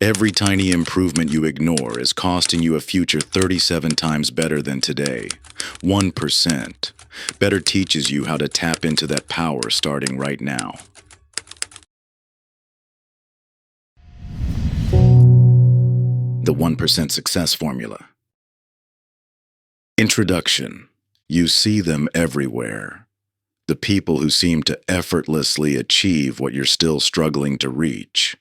Every tiny improvement you ignore is costing you a future 37 times better than today. 1% better teaches you how to tap into that power starting right now. The 1% Success Formula. Introduction. You see them everywhere. The people who seem to effortlessly achieve what you're still struggling to reach.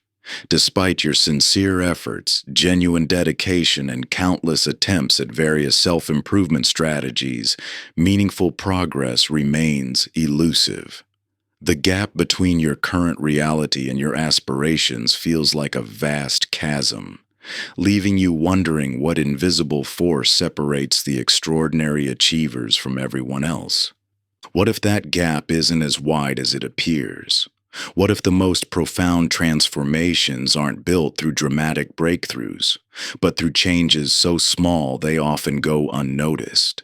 Despite your sincere efforts, genuine dedication, and countless attempts at various self-improvement strategies, meaningful progress remains elusive. The gap between your current reality and your aspirations feels like a vast chasm, leaving you wondering what invisible force separates the extraordinary achievers from everyone else. What if that gap isn't as wide as it appears? What if the most profound transformations aren't built through dramatic breakthroughs, but through changes so small they often go unnoticed?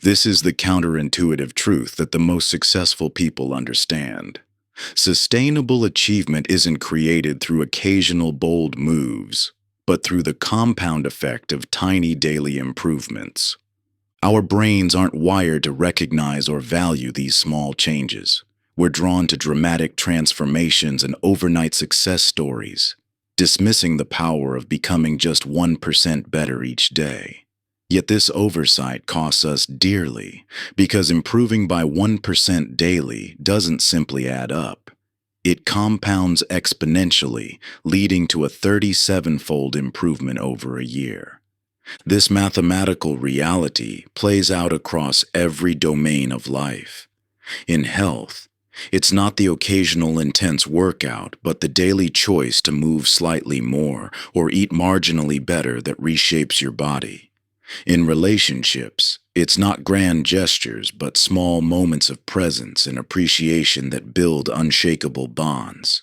This is the counterintuitive truth that the most successful people understand. Sustainable achievement isn't created through occasional bold moves, but through the compound effect of tiny daily improvements. Our brains aren't wired to recognize or value these small changes. We're drawn to dramatic transformations and overnight success stories, dismissing the power of becoming just 1% better each day. Yet this oversight costs us dearly, because improving by 1% daily doesn't simply add up. It compounds exponentially, leading to a 37-fold improvement over a year. This mathematical reality plays out across every domain of life. In health, it's not the occasional intense workout, but the daily choice to move slightly more or eat marginally better that reshapes your body. In relationships, it's not grand gestures, but small moments of presence and appreciation that build unshakable bonds.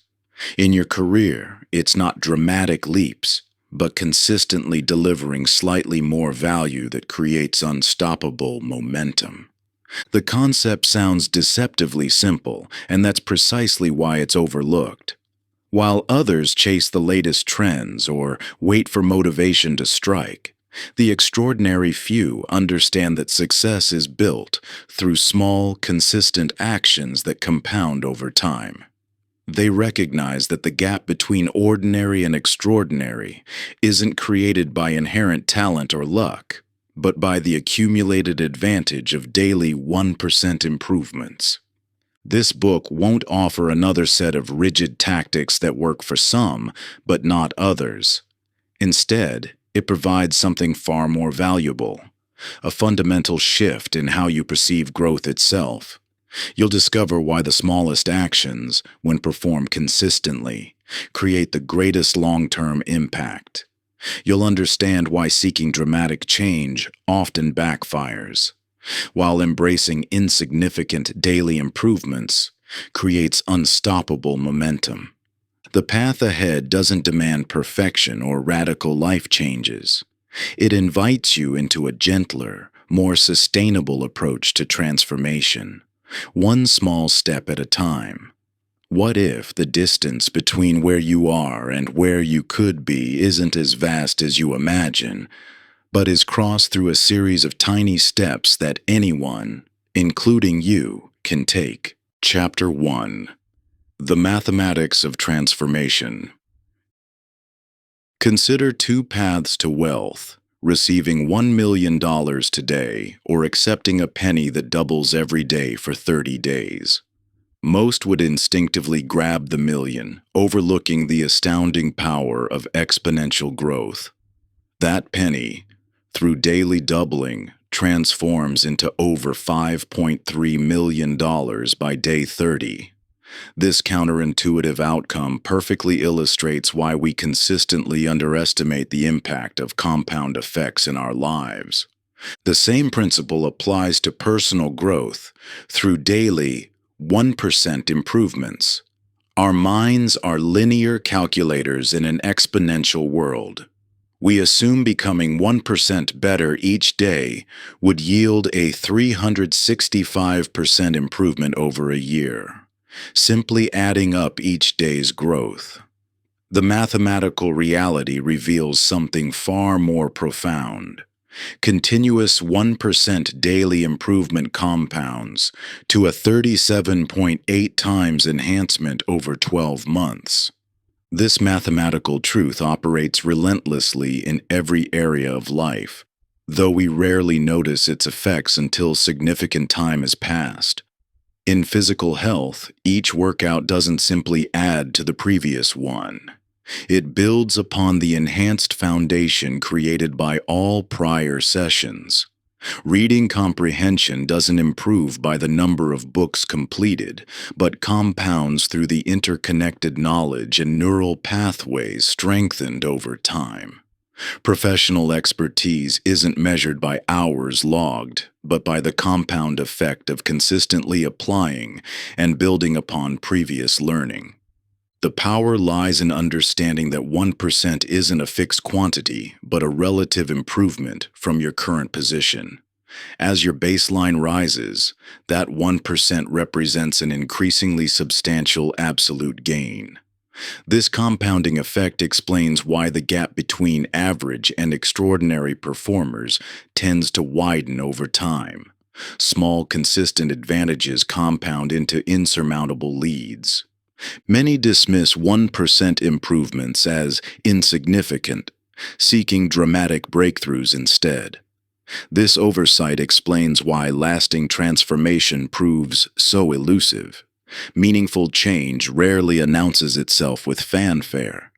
In your career, it's not dramatic leaps, but consistently delivering slightly more value that creates unstoppable momentum. The concept sounds deceptively simple, and that's precisely why it's overlooked. While others chase the latest trends or wait for motivation to strike, the extraordinary few understand that success is built through small, consistent actions that compound over time. They recognize that the gap between ordinary and extraordinary isn't created by inherent talent or luck, but by the accumulated advantage of daily 1% improvements. This book won't offer another set of rigid tactics that work for some, but not others. Instead, it provides something far more valuable, a fundamental shift in how you perceive growth itself. You'll discover why the smallest actions, when performed consistently, create the greatest long-term impact. You'll understand why seeking dramatic change often backfires, while embracing insignificant daily improvements creates unstoppable momentum. The path ahead doesn't demand perfection or radical life changes. It invites you into a gentler, more sustainable approach to transformation, one small step at a time. What if the distance between where you are and where you could be isn't as vast as you imagine, but is crossed through a series of tiny steps that anyone, including you, can take? Chapter 1. The Mathematics of Transformation. Consider two paths to wealth: receiving $1 million today or accepting a penny that doubles every day for 30 days. Most would instinctively grab the million, overlooking the astounding power of exponential growth. That penny, through daily doubling, transforms into over $5.3 million by day 30. This counterintuitive outcome perfectly illustrates why we consistently underestimate the impact of compound effects in our lives. The same principle applies to personal growth through daily 1% improvements. Our minds are linear calculators in an exponential world. We assume becoming 1% better each day would yield a 365% improvement over a year, simply adding up each day's growth. The mathematical reality reveals something far more profound. Continuous 1% daily improvement compounds to a 37.8 times enhancement over 12 months. This mathematical truth operates relentlessly in every area of life, though we rarely notice its effects until significant time has passed. In physical health, each workout doesn't simply add to the previous one. It builds upon the enhanced foundation created by all prior sessions. Reading comprehension doesn't improve by the number of books completed, but compounds through the interconnected knowledge and neural pathways strengthened over time. Professional expertise isn't measured by hours logged, but by the compound effect of consistently applying and building upon previous learning. The power lies in understanding that 1% isn't a fixed quantity, but a relative improvement from your current position. As your baseline rises, that 1% represents an increasingly substantial absolute gain. This compounding effect explains why the gap between average and extraordinary performers tends to widen over time. Small, consistent advantages compound into insurmountable leads. Many dismiss 1% improvements as insignificant, seeking dramatic breakthroughs instead. This oversight explains why lasting transformation proves so elusive. Meaningful change rarely announces itself with fanfare.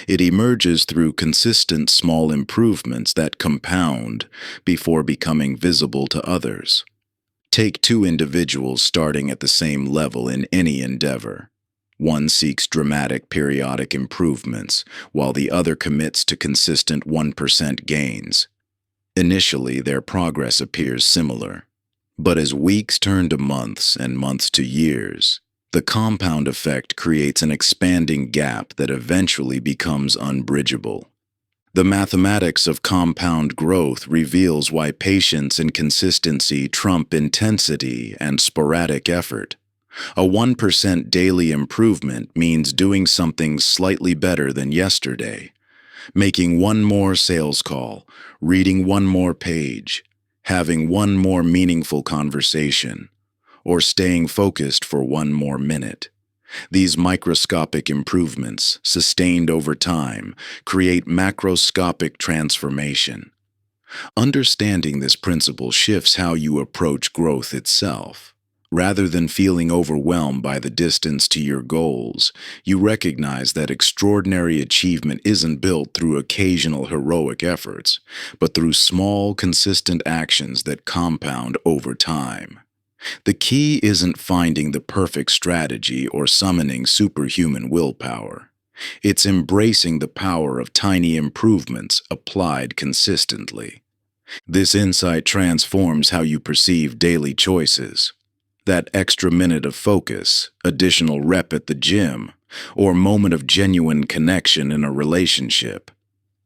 It emerges through consistent small improvements that compound before becoming visible to others. Take two individuals starting at the same level in any endeavor. One seeks dramatic periodic improvements, while the other commits to consistent 1% gains. Initially, their progress appears similar. But as weeks turn to months and months to years, the compound effect creates an expanding gap that eventually becomes unbridgeable. The mathematics of compound growth reveals why patience and consistency trump intensity and sporadic effort. A 1% daily improvement means doing something slightly better than yesterday, making one more sales call, reading one more page, having one more meaningful conversation, or staying focused for one more minute. These microscopic improvements, sustained over time, create macroscopic transformation. Understanding this principle shifts how you approach growth itself. Rather than feeling overwhelmed by the distance to your goals, you recognize that extraordinary achievement isn't built through occasional heroic efforts, but through small, consistent actions that compound over time. The key isn't finding the perfect strategy or summoning superhuman willpower. It's embracing the power of tiny improvements applied consistently. This insight transforms how you perceive daily choices. That extra minute of focus, additional rep at the gym, or moment of genuine connection in a relationship.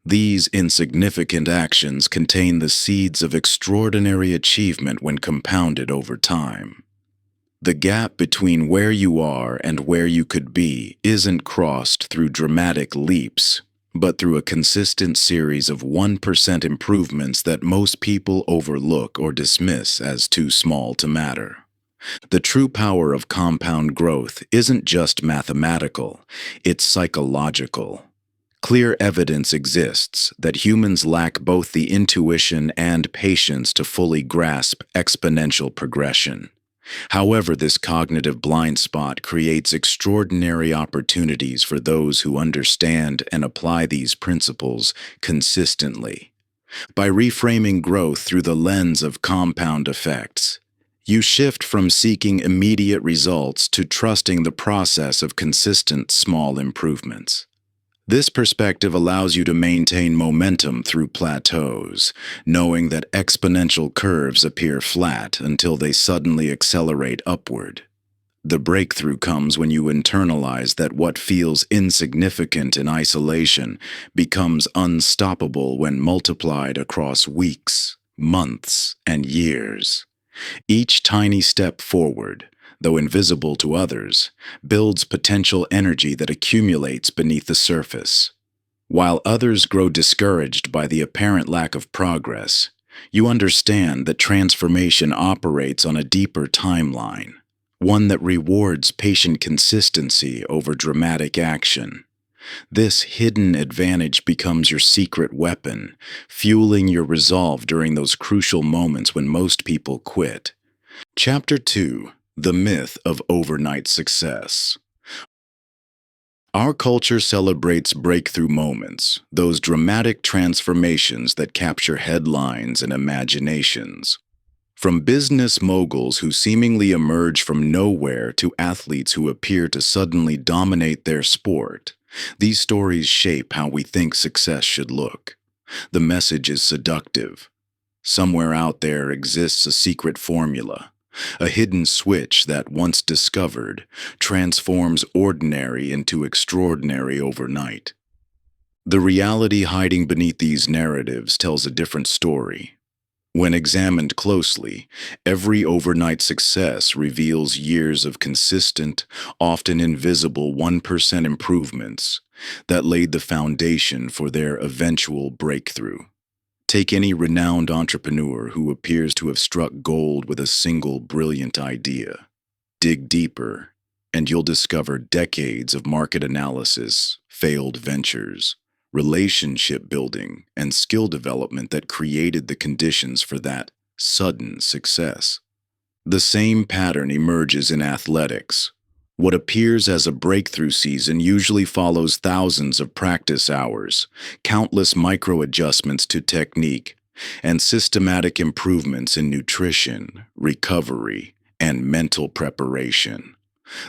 These insignificant actions contain the seeds of extraordinary achievement when compounded over time. The gap between where you are and where you could be isn't crossed through dramatic leaps, but through a consistent series of 1% improvements that most people overlook or dismiss as too small to matter. The true power of compound growth isn't just mathematical, it's psychological. Clear evidence exists that humans lack both the intuition and patience to fully grasp exponential progression. However, this cognitive blind spot creates extraordinary opportunities for those who understand and apply these principles consistently. By reframing growth through the lens of compound effects, you shift from seeking immediate results to trusting the process of consistent small improvements. This perspective allows you to maintain momentum through plateaus, knowing that exponential curves appear flat until they suddenly accelerate upward. The breakthrough comes when you internalize that what feels insignificant in isolation becomes unstoppable when multiplied across weeks, months, and years. Each tiny step forward, though invisible to others, builds potential energy that accumulates beneath the surface. While others grow discouraged by the apparent lack of progress, you understand that transformation operates on a deeper timeline, one that rewards patient consistency over dramatic action. This hidden advantage becomes your secret weapon, fueling your resolve during those crucial moments when most people quit. Chapter 2: The Myth of Overnight Success. Our culture celebrates breakthrough moments, those dramatic transformations that capture headlines and imaginations. From business moguls who seemingly emerge from nowhere to athletes who appear to suddenly dominate their sport, these stories shape how we think success should look. The message is seductive. Somewhere out there exists a secret formula, a hidden switch that, once discovered, transforms ordinary into extraordinary overnight. The reality hiding beneath these narratives tells a different story. When examined closely, every overnight success reveals years of consistent, often invisible 1% improvements that laid the foundation for their eventual breakthrough. Take any renowned entrepreneur who appears to have struck gold with a single brilliant idea. Dig deeper, and you'll discover decades of market analysis, failed ventures, relationship building, and skill development that created the conditions for that sudden success. The same pattern emerges in athletics. What appears as a breakthrough season usually follows thousands of practice hours, countless micro-adjustments to technique, and systematic improvements in nutrition, recovery, and mental preparation.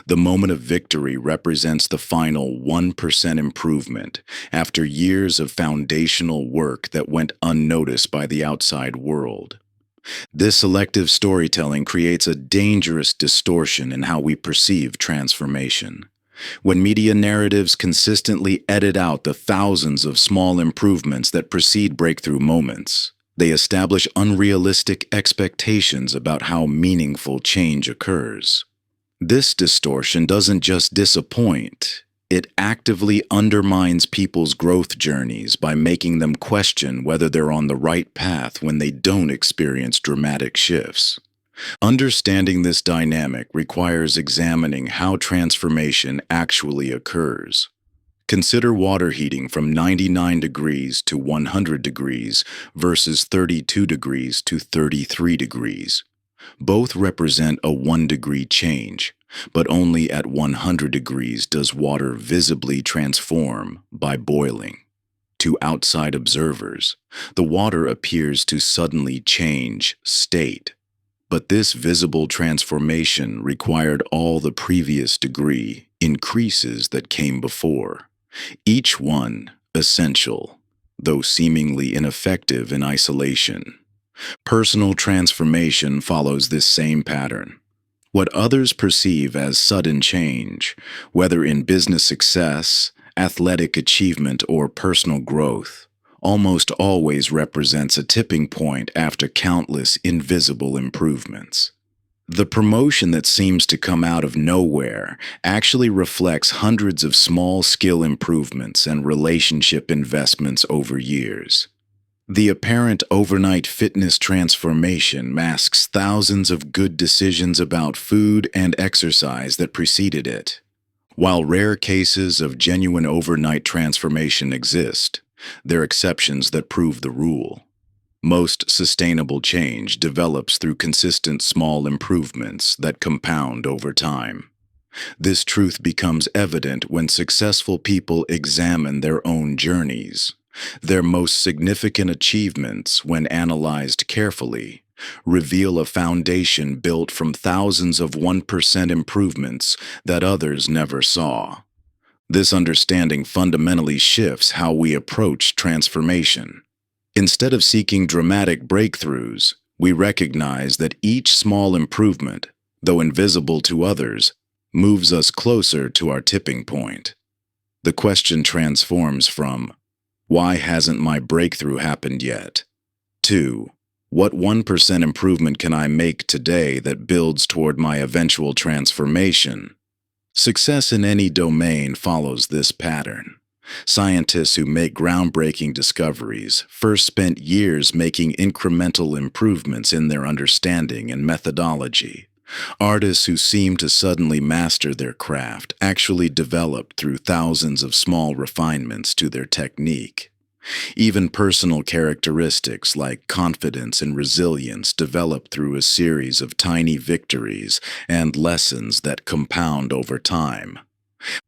The moment of victory represents the final 1% improvement after years of foundational work that went unnoticed by the outside world. This selective storytelling creates a dangerous distortion in how we perceive transformation. When media narratives consistently edit out the thousands of small improvements that precede breakthrough moments, they establish unrealistic expectations about how meaningful change occurs. This distortion doesn't just disappoint, it actively undermines people's growth journeys by making them question whether they're on the right path when they don't experience dramatic shifts. Understanding this dynamic requires examining how transformation actually occurs. Consider water heating from 99 degrees to 100 degrees versus 32 degrees to 33 degrees. Both represent a 1-degree change, but only at 100 degrees does water visibly transform by boiling. To outside observers, the water appears to suddenly change state. But this visible transformation required all the previous degree increases that came before, each one essential, though seemingly ineffective in isolation. Personal transformation follows this same pattern. What others perceive as sudden change, whether in business success, athletic achievement, or personal growth, almost always represents a tipping point after countless invisible improvements. The promotion that seems to come out of nowhere actually reflects hundreds of small skill improvements and relationship investments over years. The apparent overnight fitness transformation masks thousands of good decisions about food and exercise that preceded it. While rare cases of genuine overnight transformation exist, they're exceptions that prove the rule. Most sustainable change develops through consistent small improvements that compound over time. This truth becomes evident when successful people examine their own journeys. Their most significant achievements, when analyzed carefully, reveal a foundation built from thousands of 1% improvements that others never saw. This understanding fundamentally shifts how we approach transformation. Instead of seeking dramatic breakthroughs, we recognize that each small improvement, though invisible to others, moves us closer to our tipping point. The question transforms from, "Why hasn't my breakthrough happened yet?" to, What 1% improvement can I make today that builds toward my eventual transformation? Success in any domain follows this pattern. Scientists who make groundbreaking discoveries first spent years making incremental improvements in their understanding and methodology. Artists who seem to suddenly master their craft actually developed through thousands of small refinements to their technique. Even personal characteristics like confidence and resilience develop through a series of tiny victories and lessons that compound over time.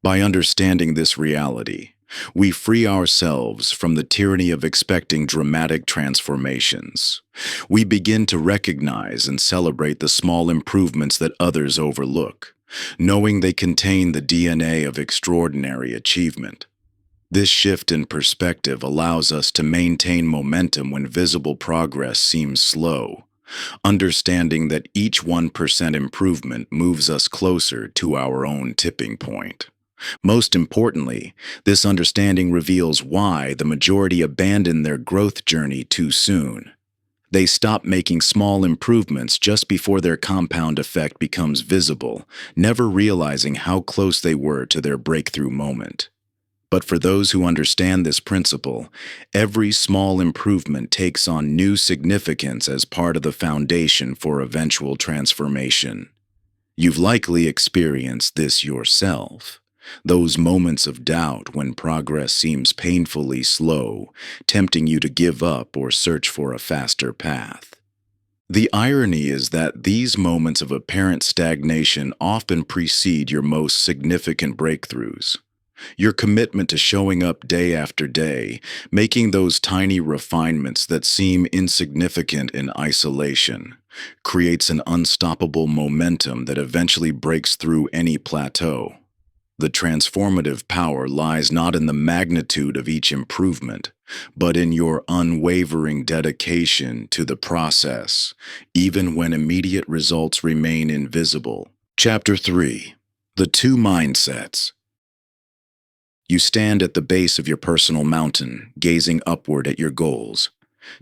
By understanding this reality, we free ourselves from the tyranny of expecting dramatic transformations. We begin to recognize and celebrate the small improvements that others overlook, knowing they contain the DNA of extraordinary achievement. This shift in perspective allows us to maintain momentum when visible progress seems slow, understanding that each 1% improvement moves us closer to our own tipping point. Most importantly, this understanding reveals why the majority abandon their growth journey too soon. They stop making small improvements just before their compound effect becomes visible, never realizing how close they were to their breakthrough moment. But for those who understand this principle, every small improvement takes on new significance as part of the foundation for eventual transformation. You've likely experienced this yourself. Those moments of doubt when progress seems painfully slow, tempting you to give up or search for a faster path. The irony is that these moments of apparent stagnation often precede your most significant breakthroughs. Your commitment to showing up day after day, making those tiny refinements that seem insignificant in isolation, creates an unstoppable momentum that eventually breaks through any plateau. The transformative power lies not in the magnitude of each improvement, but in your unwavering dedication to the process, even when immediate results remain invisible. Chapter 3. The Two Mindsets. You stand at the base of your personal mountain, gazing upward at your goals.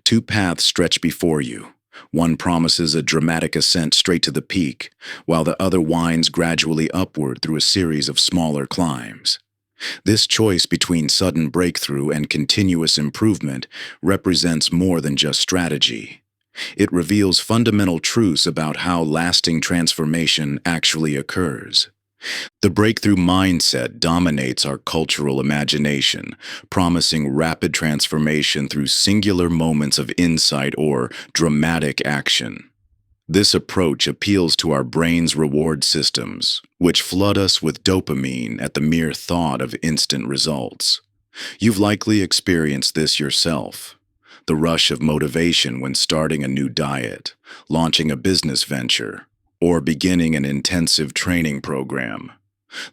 Two paths stretch before you. One promises a dramatic ascent straight to the peak, while the other winds gradually upward through a series of smaller climbs. This choice between sudden breakthrough and continuous improvement represents more than just strategy. It reveals fundamental truths about how lasting transformation actually occurs. The breakthrough mindset dominates our cultural imagination, promising rapid transformation through singular moments of insight or dramatic action. This approach appeals to our brain's reward systems, which flood us with dopamine at the mere thought of instant results. You've likely experienced this yourself. The rush of motivation when starting a new diet, launching a business venture, or beginning an intensive training program.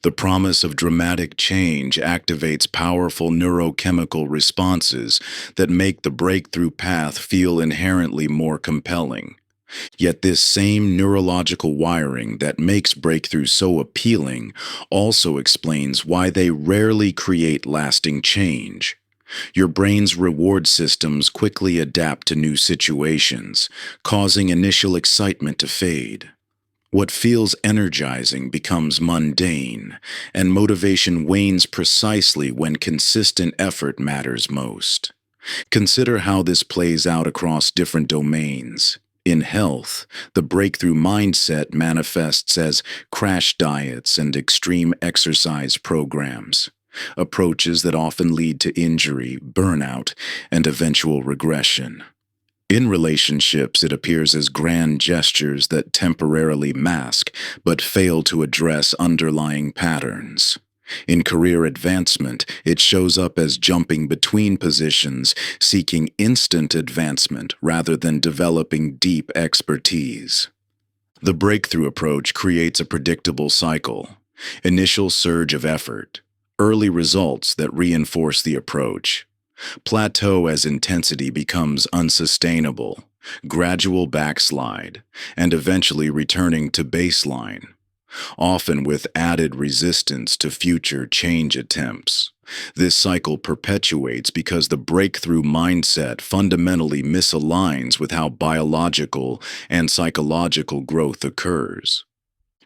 The promise of dramatic change activates powerful neurochemical responses that make the breakthrough path feel inherently more compelling. Yet this same neurological wiring that makes breakthroughs so appealing also explains why they rarely create lasting change. Your brain's reward systems quickly adapt to new situations, causing initial excitement to fade. What feels energizing becomes mundane, and motivation wanes precisely when consistent effort matters most. Consider how this plays out across different domains. In health, the breakthrough mindset manifests as crash diets and extreme exercise programs, approaches that often lead to injury, burnout, and eventual regression. In relationships, it appears as grand gestures that temporarily mask but fail to address underlying patterns. In career advancement, it shows up as jumping between positions, seeking instant advancement rather than developing deep expertise. The breakthrough approach creates a predictable cycle: initial surge of effort, early results that reinforce the approach, plateau as intensity becomes unsustainable, gradual backslide, and eventually returning to baseline, often with added resistance to future change attempts. This cycle perpetuates because the breakthrough mindset fundamentally misaligns with how biological and psychological growth occurs.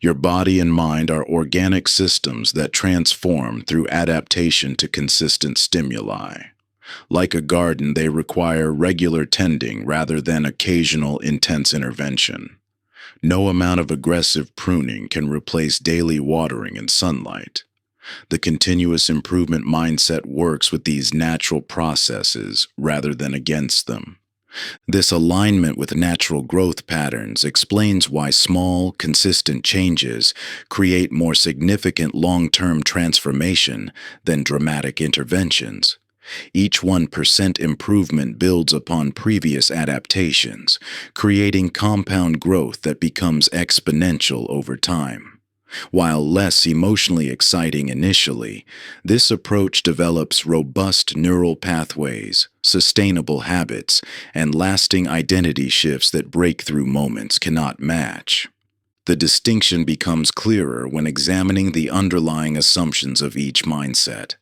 Your body and mind are organic systems that transform through adaptation to consistent stimuli. Like a garden, they require regular tending rather than occasional intense intervention. No amount of aggressive pruning can replace daily watering and sunlight. The continuous improvement mindset works with these natural processes rather than against them. This alignment with natural growth patterns explains why small, consistent changes create more significant long-term transformation than dramatic interventions. Each 1% improvement builds upon previous adaptations, creating compound growth that becomes exponential over time. While less emotionally exciting initially, this approach develops robust neural pathways, sustainable habits, and lasting identity shifts that breakthrough moments cannot match. The distinction becomes clearer when examining the underlying assumptions of each mindset.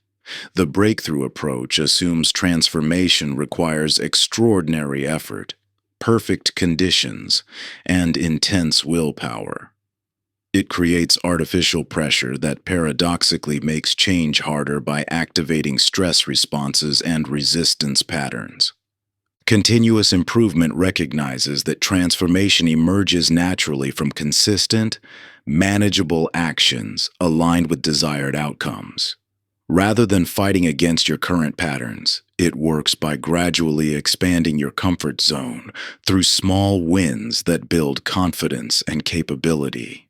The breakthrough approach assumes transformation requires extraordinary effort, perfect conditions, and intense willpower. It creates artificial pressure that paradoxically makes change harder by activating stress responses and resistance patterns. Continuous improvement recognizes that transformation emerges naturally from consistent, manageable actions aligned with desired outcomes. Rather than fighting against your current patterns, it works by gradually expanding your comfort zone through small wins that build confidence and capability.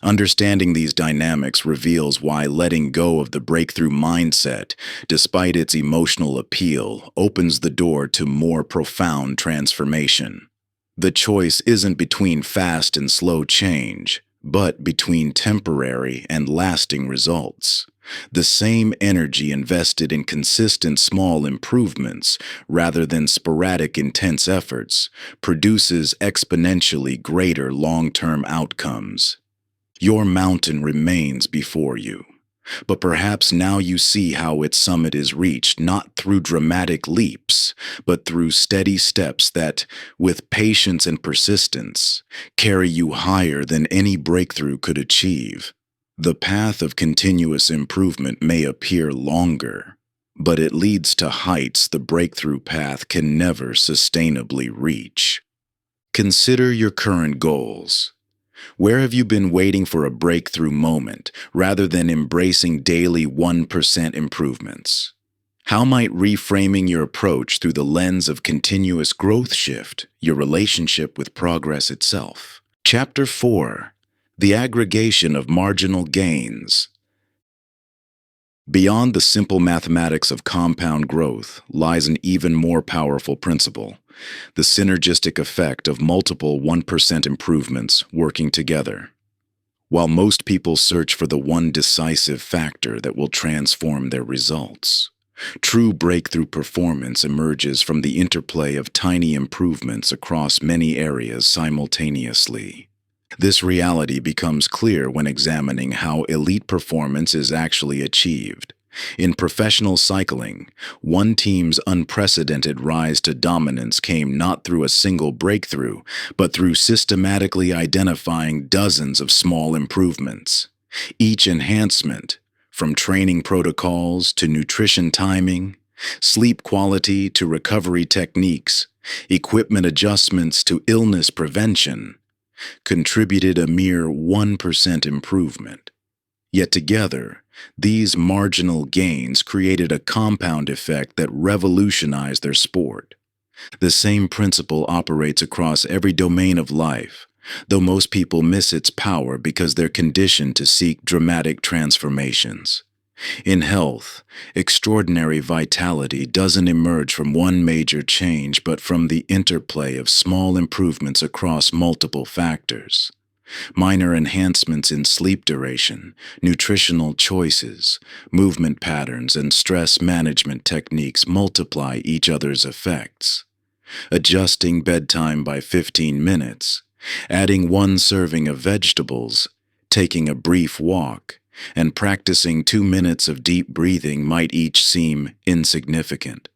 Understanding these dynamics reveals why letting go of the breakthrough mindset, despite its emotional appeal, opens the door to more profound transformation. The choice isn't between fast and slow change, but between temporary and lasting results. The same energy invested in consistent small improvements rather than sporadic intense efforts produces exponentially greater long-term outcomes. Your mountain remains before you, but perhaps now you see how its summit is reached not through dramatic leaps, but through steady steps that, with patience and persistence, carry you higher than any breakthrough could achieve. The path of continuous improvement may appear longer, but it leads to heights the breakthrough path can never sustainably reach. Consider your current goals. Where have you been waiting for a breakthrough moment rather than embracing daily 1% improvements? How might reframing your approach through the lens of continuous growth shift your relationship with progress itself? Chapter 4: The Aggregation of Marginal Gains. Beyond the simple mathematics of compound growth lies an even more powerful principle: the synergistic effect of multiple 1% improvements working together. While most people search for the one decisive factor that will transform their results, true breakthrough performance emerges from the interplay of tiny improvements across many areas simultaneously. This reality becomes clear when examining how elite performance is actually achieved. In professional cycling, one team's unprecedented rise to dominance came not through a single breakthrough, but through systematically identifying dozens of small improvements. Each enhancement, from training protocols to nutrition timing, sleep quality to recovery techniques, equipment adjustments to illness prevention, contributed a mere 1% improvement. Yet together, these marginal gains created a compound effect that revolutionized their sport. The same principle operates across every domain of life, though most people miss its power because they're conditioned to seek dramatic transformations. In health, extraordinary vitality doesn't emerge from one major change but from the interplay of small improvements across multiple factors. Minor enhancements in sleep duration, nutritional choices, movement patterns, and stress management techniques multiply each other's effects. Adjusting bedtime by 15 minutes, adding one serving of vegetables, taking a brief walk, and practicing 2 minutes of deep breathing might each seem insignificant.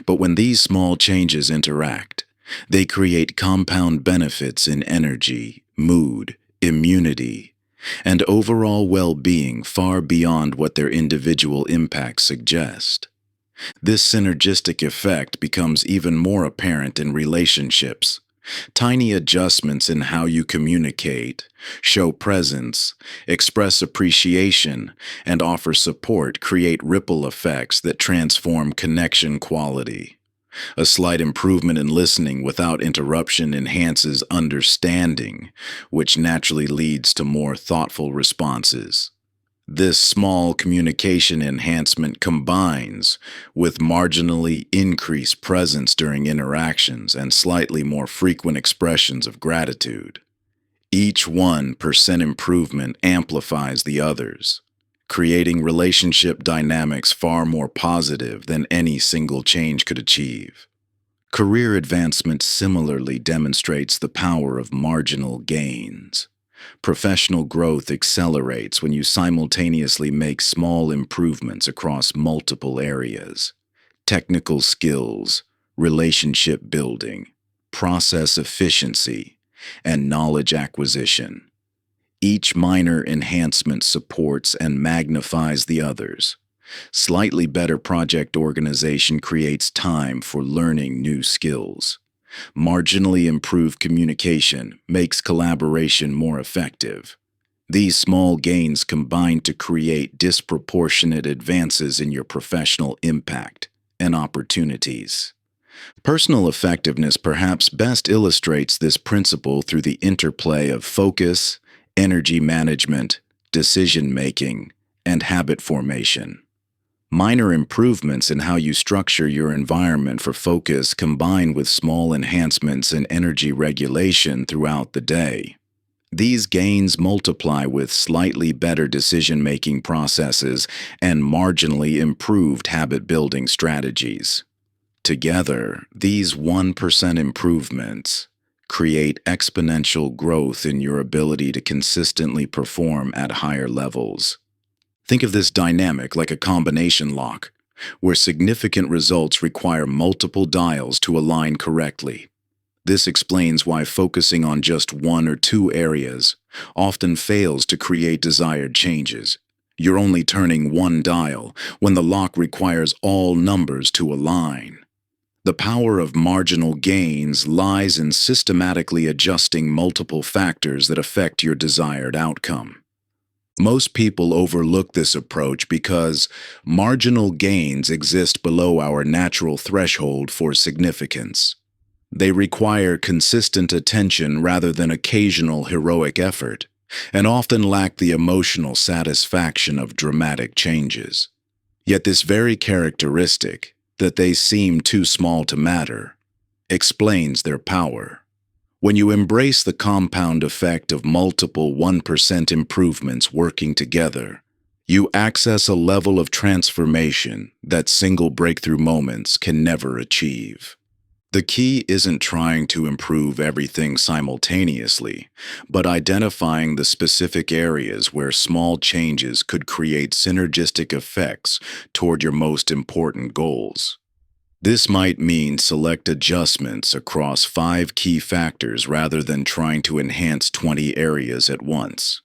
But when these small changes interact, they create compound benefits in energy, mood, immunity, and overall well-being far beyond what their individual impacts suggest. This synergistic effect becomes even more apparent in relationships. Tiny adjustments in how you communicate, show presence, express appreciation, and offer support create ripple effects that transform connection quality. A slight improvement in listening without interruption enhances understanding, which naturally leads to more thoughtful responses. This small communication enhancement combines with marginally increased presence during interactions and slightly more frequent expressions of gratitude. Each 1% improvement amplifies the others, creating relationship dynamics far more positive than any single change could achieve. Career advancement similarly demonstrates the power of marginal gains. Professional growth accelerates when you simultaneously make small improvements across multiple areas: technical skills, relationship building, process efficiency, and knowledge acquisition. Each minor enhancement supports and magnifies the others. Slightly better project organization creates time for learning new skills. Marginally improved communication makes collaboration more effective. These small gains combine to create disproportionate advances in your professional impact and opportunities. Personal effectiveness perhaps best illustrates this principle through the interplay of focus, energy management, decision-making, and habit formation. Minor improvements in how you structure your environment for focus combine with small enhancements in energy regulation throughout the day. These gains multiply with slightly better decision-making processes and marginally improved habit-building strategies. Together, these 1% improvements create exponential growth in your ability to consistently perform at higher levels. Think of this dynamic like a combination lock, where significant results require multiple dials to align correctly. This explains why focusing on just one or two areas often fails to create desired changes. You're only turning one dial when the lock requires all numbers to align. The power of marginal gains lies in systematically adjusting multiple factors that affect your desired outcome. Most people overlook this approach because marginal gains exist below our natural threshold for significance. They require consistent attention rather than occasional heroic effort, and often lack the emotional satisfaction of dramatic changes. Yet this very characteristic, that they seem too small to matter, explains their power. When you embrace the compound effect of multiple 1% improvements working together, you access a level of transformation that single breakthrough moments can never achieve. The key isn't trying to improve everything simultaneously, but identifying the specific areas where small changes could create synergistic effects toward your most important goals. This might mean select adjustments across 5 key factors rather than trying to enhance 20 areas at once.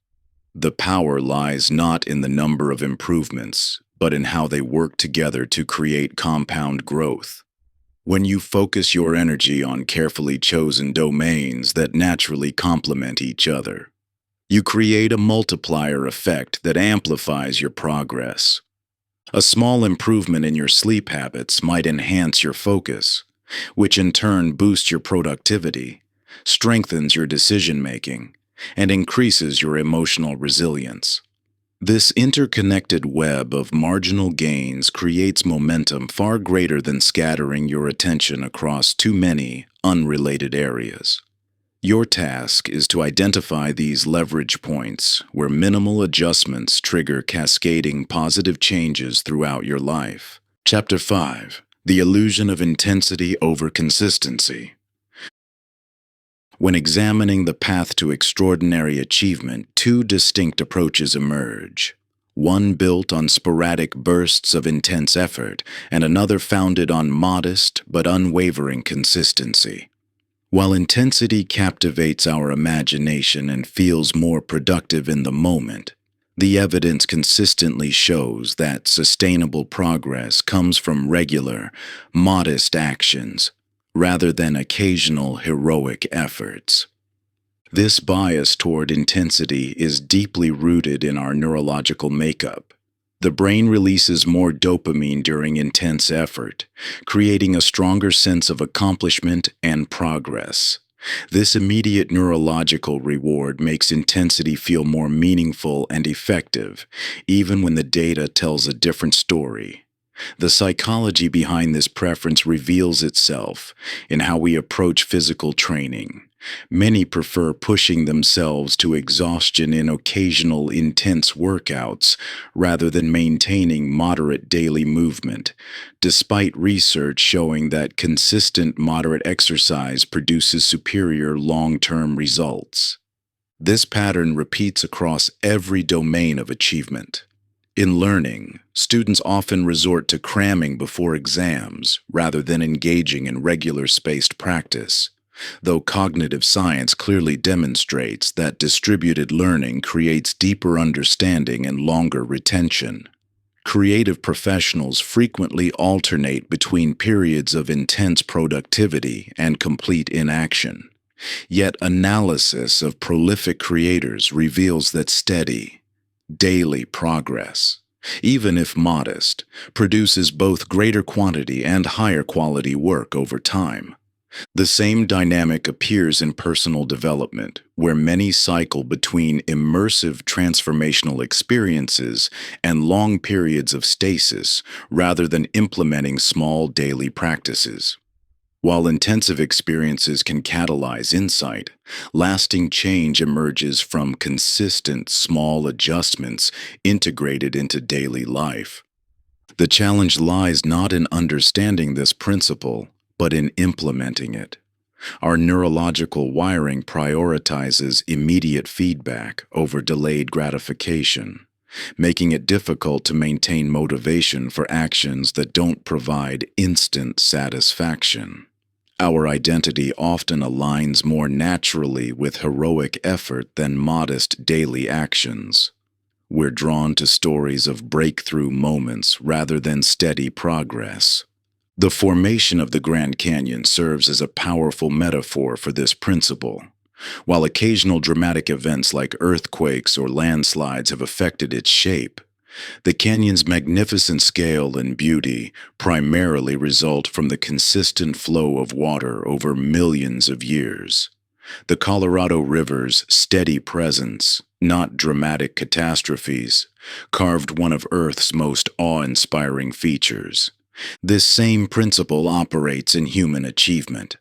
The power lies not in the number of improvements, but in how they work together to create compound growth. When you focus your energy on carefully chosen domains that naturally complement each other, you create a multiplier effect that amplifies your progress. A small improvement in your sleep habits might enhance your focus, which in turn boosts your productivity, strengthens your decision-making, and increases your emotional resilience. This interconnected web of marginal gains creates momentum far greater than scattering your attention across too many unrelated areas. Your task is to identify these leverage points where minimal adjustments trigger cascading positive changes throughout your life. Chapter 5. The Illusion of Intensity over Consistency. When examining the path to extraordinary achievement, 2 distinct approaches emerge. one built on sporadic bursts of intense effort, and another founded on modest but unwavering consistency. While intensity captivates our imagination and feels more productive in the moment, the evidence consistently shows that sustainable progress comes from regular, modest actions rather than occasional heroic efforts. This bias toward intensity is deeply rooted in our neurological makeup. The brain releases more dopamine during intense effort, creating a stronger sense of accomplishment and progress. This immediate neurological reward makes intensity feel more meaningful and effective, even when the data tells a different story. The psychology behind this preference reveals itself in how we approach physical training. Many prefer pushing themselves to exhaustion in occasional intense workouts rather than maintaining moderate daily movement, despite research showing that consistent moderate exercise produces superior long-term results. This pattern repeats across every domain of achievement. In learning, students often resort to cramming before exams rather than engaging in regular spaced practice, though cognitive science clearly demonstrates that distributed learning creates deeper understanding and longer retention. Creative professionals frequently alternate between periods of intense productivity and complete inaction. Yet analysis of prolific creators reveals that steady, daily progress, even if modest, produces both greater quantity and higher quality work over time. The same dynamic appears in personal development, where many cycle between immersive transformational experiences and long periods of stasis rather than implementing small daily practices. While intensive experiences can catalyze insight, lasting change emerges from consistent small adjustments integrated into daily life. The challenge lies not in understanding this principle, but in implementing it. Our neurological wiring prioritizes immediate feedback over delayed gratification, making it difficult to maintain motivation for actions that don't provide instant satisfaction. Our identity often aligns more naturally with heroic effort than modest daily actions. We're drawn to stories of breakthrough moments rather than steady progress. The formation of the Grand Canyon serves as a powerful metaphor for this principle. While occasional dramatic events like earthquakes or landslides have affected its shape, the canyon's magnificent scale and beauty primarily result from the consistent flow of water over millions of years. The Colorado River's steady presence, not dramatic catastrophes, carved one of Earth's most awe-inspiring features. This same principle operates in human achievement.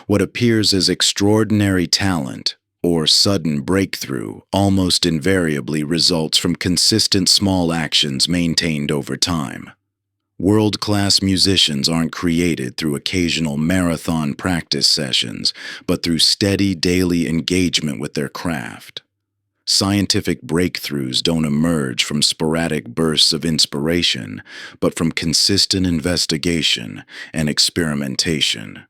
What appears as extraordinary talent or sudden breakthrough almost invariably results from consistent small actions maintained over time. World-class musicians aren't created through occasional marathon practice sessions, but through steady daily engagement with their craft. Scientific breakthroughs don't emerge from sporadic bursts of inspiration, but from consistent investigation and experimentation.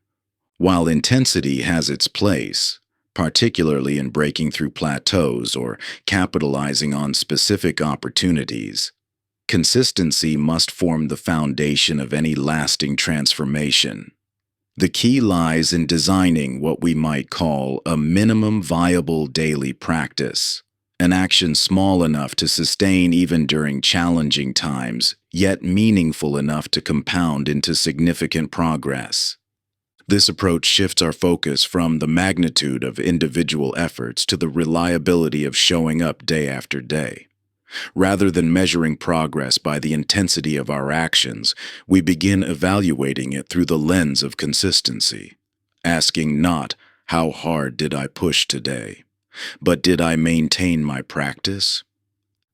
While intensity has its place, particularly in breaking through plateaus or capitalizing on specific opportunities, consistency must form the foundation of any lasting transformation. The key lies in designing what we might call a minimum viable daily practice, an action small enough to sustain even during challenging times, yet meaningful enough to compound into significant progress. This approach shifts our focus from the magnitude of individual efforts to the reliability of showing up day after day. Rather than measuring progress by the intensity of our actions, we begin evaluating it through the lens of consistency, asking not, "How hard did I push today?" but "Did I maintain my practice?"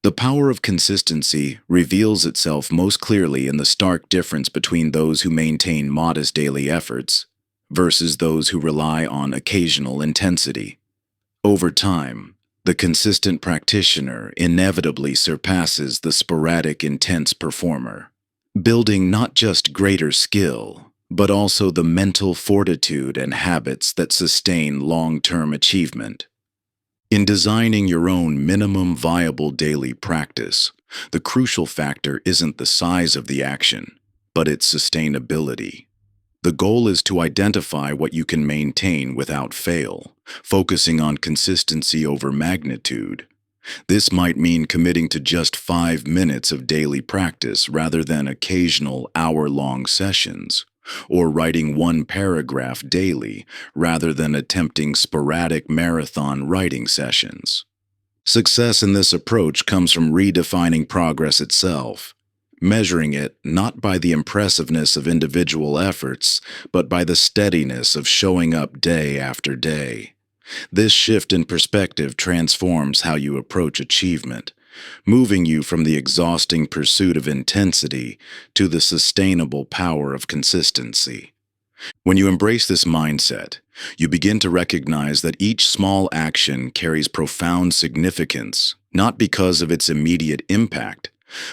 The power of consistency reveals itself most clearly in the stark difference between those who maintain modest daily efforts versus those who rely on occasional intensity. Over time, The consistent practitioner inevitably surpasses the sporadic, intense performer, building not just greater skill, but also the mental fortitude and habits that sustain long-term achievement. In designing your own minimum viable daily practice, the crucial factor isn't the size of the action, but its sustainability. The goal is to identify what you can maintain without fail, focusing on consistency over magnitude. This might mean committing to just 5 minutes of daily practice rather than occasional hour-long sessions, or writing one paragraph daily rather than attempting sporadic marathon writing sessions. Success in this approach comes from redefining progress itself, measuring it not by the impressiveness of individual efforts, but by the steadiness of showing up day after day. This shift in perspective transforms how you approach achievement, moving you from the exhausting pursuit of intensity to the sustainable power of consistency. When you embrace this mindset, you begin to recognize that each small action carries profound significance, not because of its immediate impact,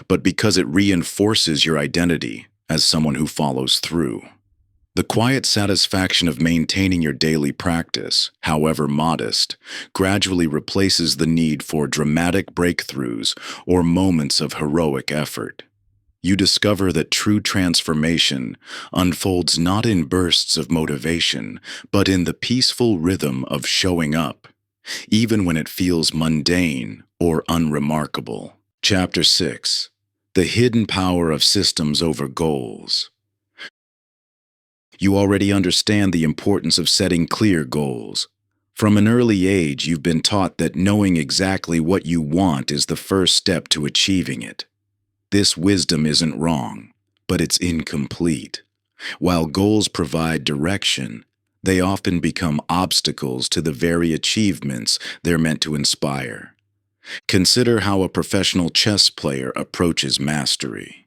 but because it reinforces your identity as someone who follows through. The quiet satisfaction of maintaining your daily practice, however modest, gradually replaces the need for dramatic breakthroughs or moments of heroic effort. You discover that true transformation unfolds not in bursts of motivation, but in the peaceful rhythm of showing up, even when it feels mundane or unremarkable. Chapter 6: The Hidden Power of Systems Over Goals. You already understand the importance of setting clear goals. From an early age, you've been taught that knowing exactly what you want is the first step to achieving it. This wisdom isn't wrong, but it's incomplete. While goals provide direction, they often become obstacles to the very achievements they're meant to inspire. Consider how a professional chess player approaches mastery.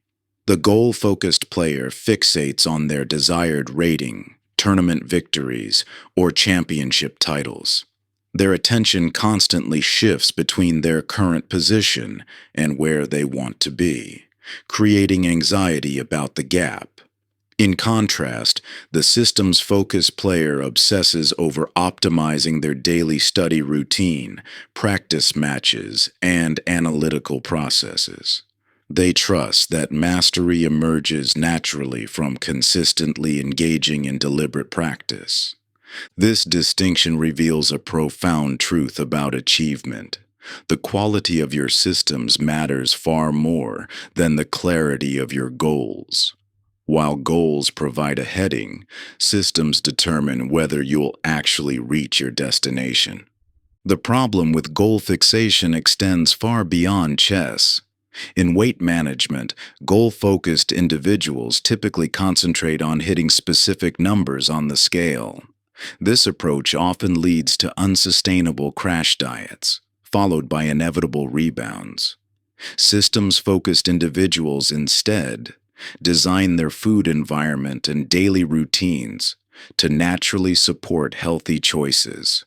The goal-focused player fixates on their desired rating, tournament victories, or championship titles. Their attention constantly shifts between their current position and where they want to be, creating anxiety about the gap. In contrast, the systems-focused player obsesses over optimizing their daily study routine, practice matches, and analytical processes. They trust that mastery emerges naturally from consistently engaging in deliberate practice. This distinction reveals a profound truth about achievement. The quality of your systems matters far more than the clarity of your goals. While goals provide a heading, systems determine whether you'll actually reach your destination. The problem with goal fixation extends far beyond chess. In weight management, goal-focused individuals typically concentrate on hitting specific numbers on the scale. This approach often leads to unsustainable crash diets, followed by inevitable rebounds. Systems-focused individuals instead design their food environment and daily routines to naturally support healthy choices.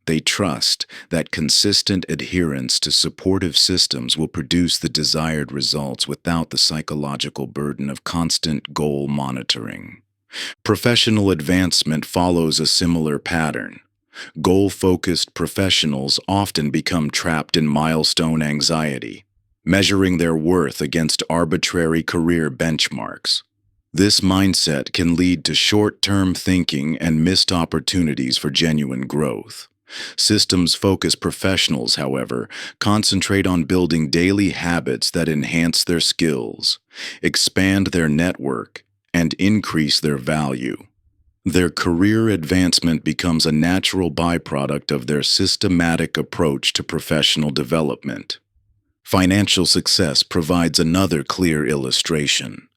They trust that consistent adherence to supportive systems will produce the desired results without the psychological burden of constant goal monitoring. Professional advancement follows a similar pattern. Goal-focused professionals often become trapped in milestone anxiety, measuring their worth against arbitrary career benchmarks. This mindset can lead to short-term thinking and missed opportunities for genuine growth. Systems-focused professionals, however, concentrate on building daily habits that enhance their skills, expand their network, and increase their value. Their career advancement becomes a natural byproduct of their systematic approach to professional development. Financial success provides another clear illustration.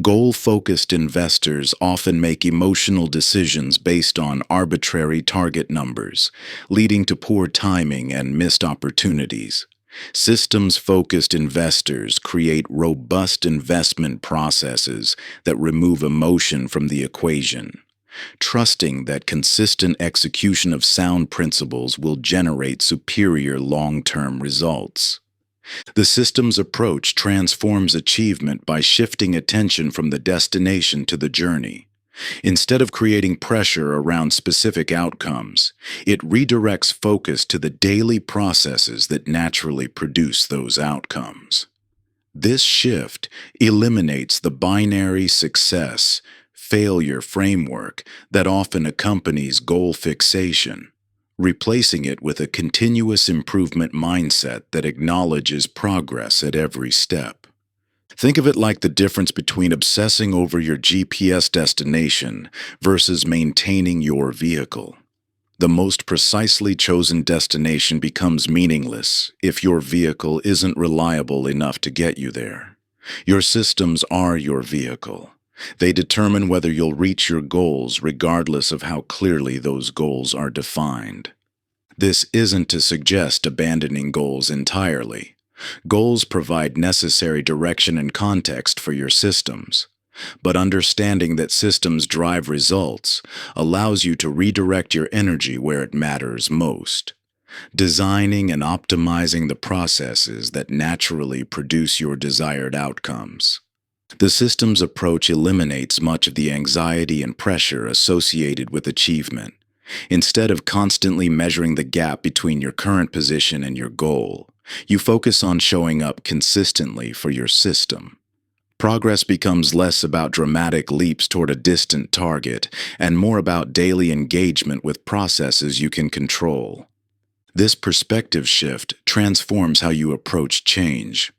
Goal-focused investors often make emotional decisions based on arbitrary target numbers, leading to poor timing and missed opportunities. Systems-focused investors create robust investment processes that remove emotion from the equation. trusting that consistent execution of sound principles will generate superior long-term results. The systems approach transforms achievement by shifting attention from the destination to the journey. Instead of creating pressure around specific outcomes, it redirects focus to the daily processes that naturally produce those outcomes. This shift eliminates the binary success-failure framework that often accompanies goal fixation, replacing it with a continuous improvement mindset that acknowledges progress at every step. Think of it like the difference between obsessing over your GPS destination versus maintaining your vehicle. The most precisely chosen destination becomes meaningless if your vehicle isn't reliable enough to get you there. Your systems are your vehicle. They determine whether you'll reach your goals regardless of how clearly those goals are defined. This isn't to suggest abandoning goals entirely. Goals provide necessary direction and context for your systems, but understanding that systems drive results allows you to redirect your energy where it matters most, designing and optimizing the processes that naturally produce your desired outcomes. The systems approach eliminates much of the anxiety and pressure associated with achievement. Instead of constantly measuring the gap between your current position and your goal, you focus on showing up consistently for your system. Progress becomes less about dramatic leaps toward a distant target and more about daily engagement with processes you can control. This perspective shift transforms how you approach change.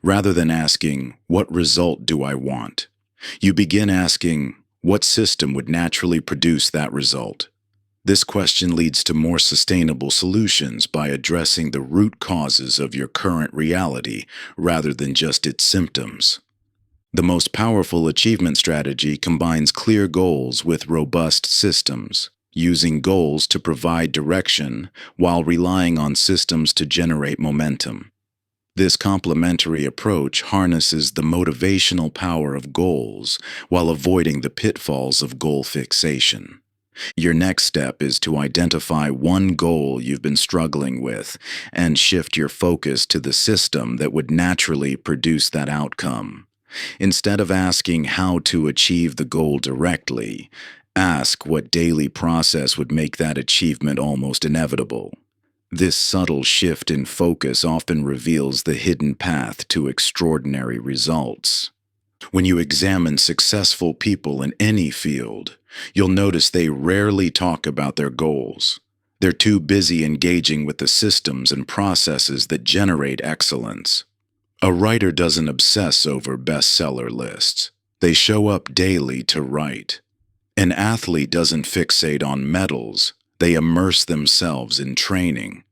Rather than asking, "What result do I want?" you begin asking, "What system would naturally produce that result?" This question leads to more sustainable solutions by addressing the root causes of your current reality rather than just its symptoms. The most powerful achievement strategy combines clear goals with robust systems, using goals to provide direction while relying on systems to generate momentum. This complementary approach harnesses the motivational power of goals while avoiding the pitfalls of goal fixation. Your next step is to identify one goal you've been struggling with and shift your focus to the system that would naturally produce that outcome. Instead of asking how to achieve the goal directly, ask what daily process would make that achievement almost inevitable. This subtle shift in focus often reveals the hidden path to extraordinary results. When you examine successful people in any field, you'll notice they rarely talk about their goals. They're too busy engaging with the systems and processes that generate excellence. A writer doesn't obsess over bestseller lists. They show up daily to write. An athlete doesn't fixate on medals. They immerse themselves in training.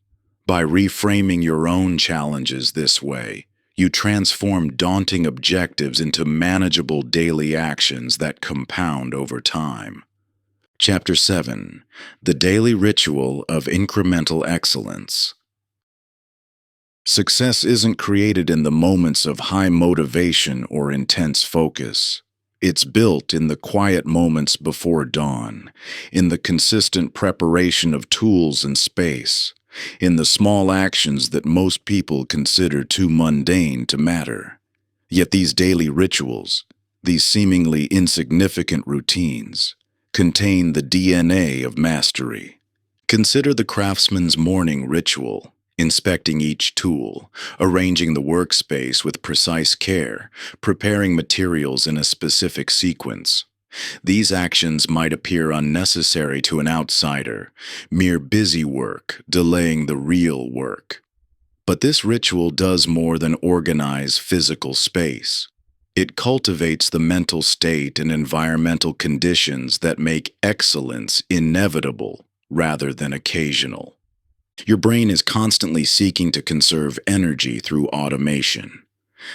By reframing your own challenges this way, you transform daunting objectives into manageable daily actions that compound over time. Chapter 7: The Daily Ritual of Incremental Excellence. Success isn't created in the moments of high motivation or intense focus. It's built in the quiet moments before dawn, in the consistent preparation of tools and space, in the small actions that most people consider too mundane to matter. Yet these daily rituals, these seemingly insignificant routines, contain the DNA of mastery. Consider the craftsman's morning ritual, inspecting each tool, arranging the workspace with precise care, preparing materials in a specific sequence. These actions might appear unnecessary to an outsider, mere busy work, delaying the real work. But this ritual does more than organize physical space. It cultivates the mental state and environmental conditions that make excellence inevitable rather than occasional. Your brain is constantly seeking to conserve energy through automation.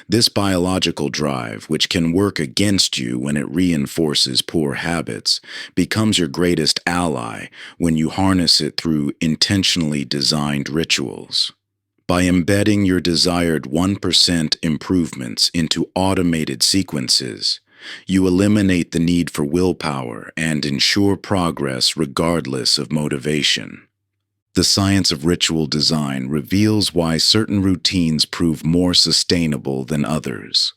This biological drive, which can work against you when it reinforces poor habits, becomes your greatest ally when you harness it through intentionally designed rituals. By embedding your desired 1% improvements into automated sequences, You eliminate the need for willpower and ensure progress regardless of motivation. The science of ritual design reveals why certain routines prove more sustainable than others.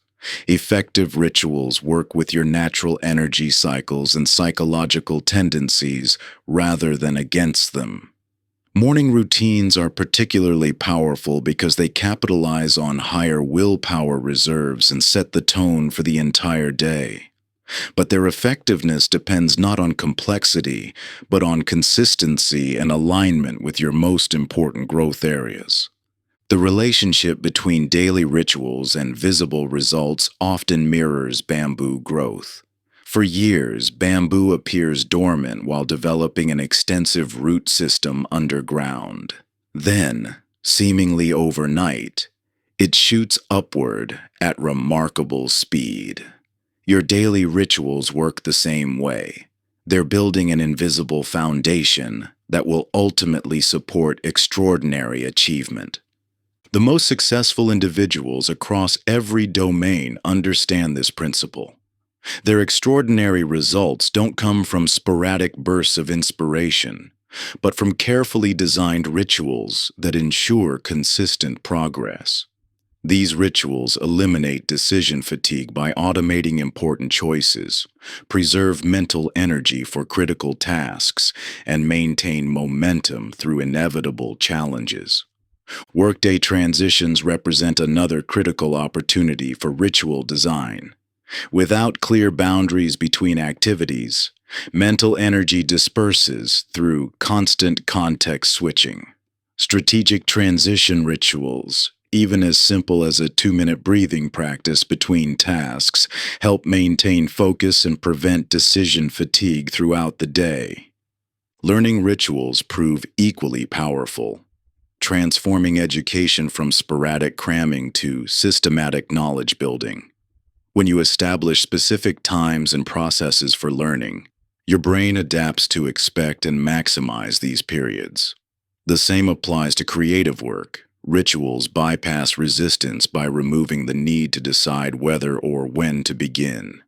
Effective rituals work with your natural energy cycles and psychological tendencies rather than against them. Morning routines are particularly powerful because they capitalize on higher willpower reserves and set the tone for the entire day. But their effectiveness depends not on complexity, but on consistency and alignment with your most important growth areas. The relationship between daily rituals and visible results often mirrors bamboo growth. For years, bamboo appears dormant while developing an extensive root system underground. Then, seemingly overnight, it shoots upward at remarkable speed. Your daily rituals work the same way. They're building an invisible foundation that will ultimately support extraordinary achievement. The most successful individuals across every domain understand this principle. Their extraordinary results don't come from sporadic bursts of inspiration, but from carefully designed rituals that ensure consistent progress. These rituals eliminate decision fatigue by automating important choices, preserve mental energy for critical tasks, and maintain momentum through inevitable challenges. Workday transitions represent another critical opportunity for ritual design. Without clear boundaries between activities, mental energy disperses through constant context switching. Strategic transition rituals, even as simple as a 2-minute breathing practice between tasks, help maintain focus and prevent decision fatigue throughout the day. Learning rituals prove equally powerful, transforming education from sporadic cramming to systematic knowledge building. When you establish specific times and processes for learning, your brain adapts to expect and maximize these periods. The same applies to creative work. Rituals bypass resistance by removing the need to decide whether or when to begin.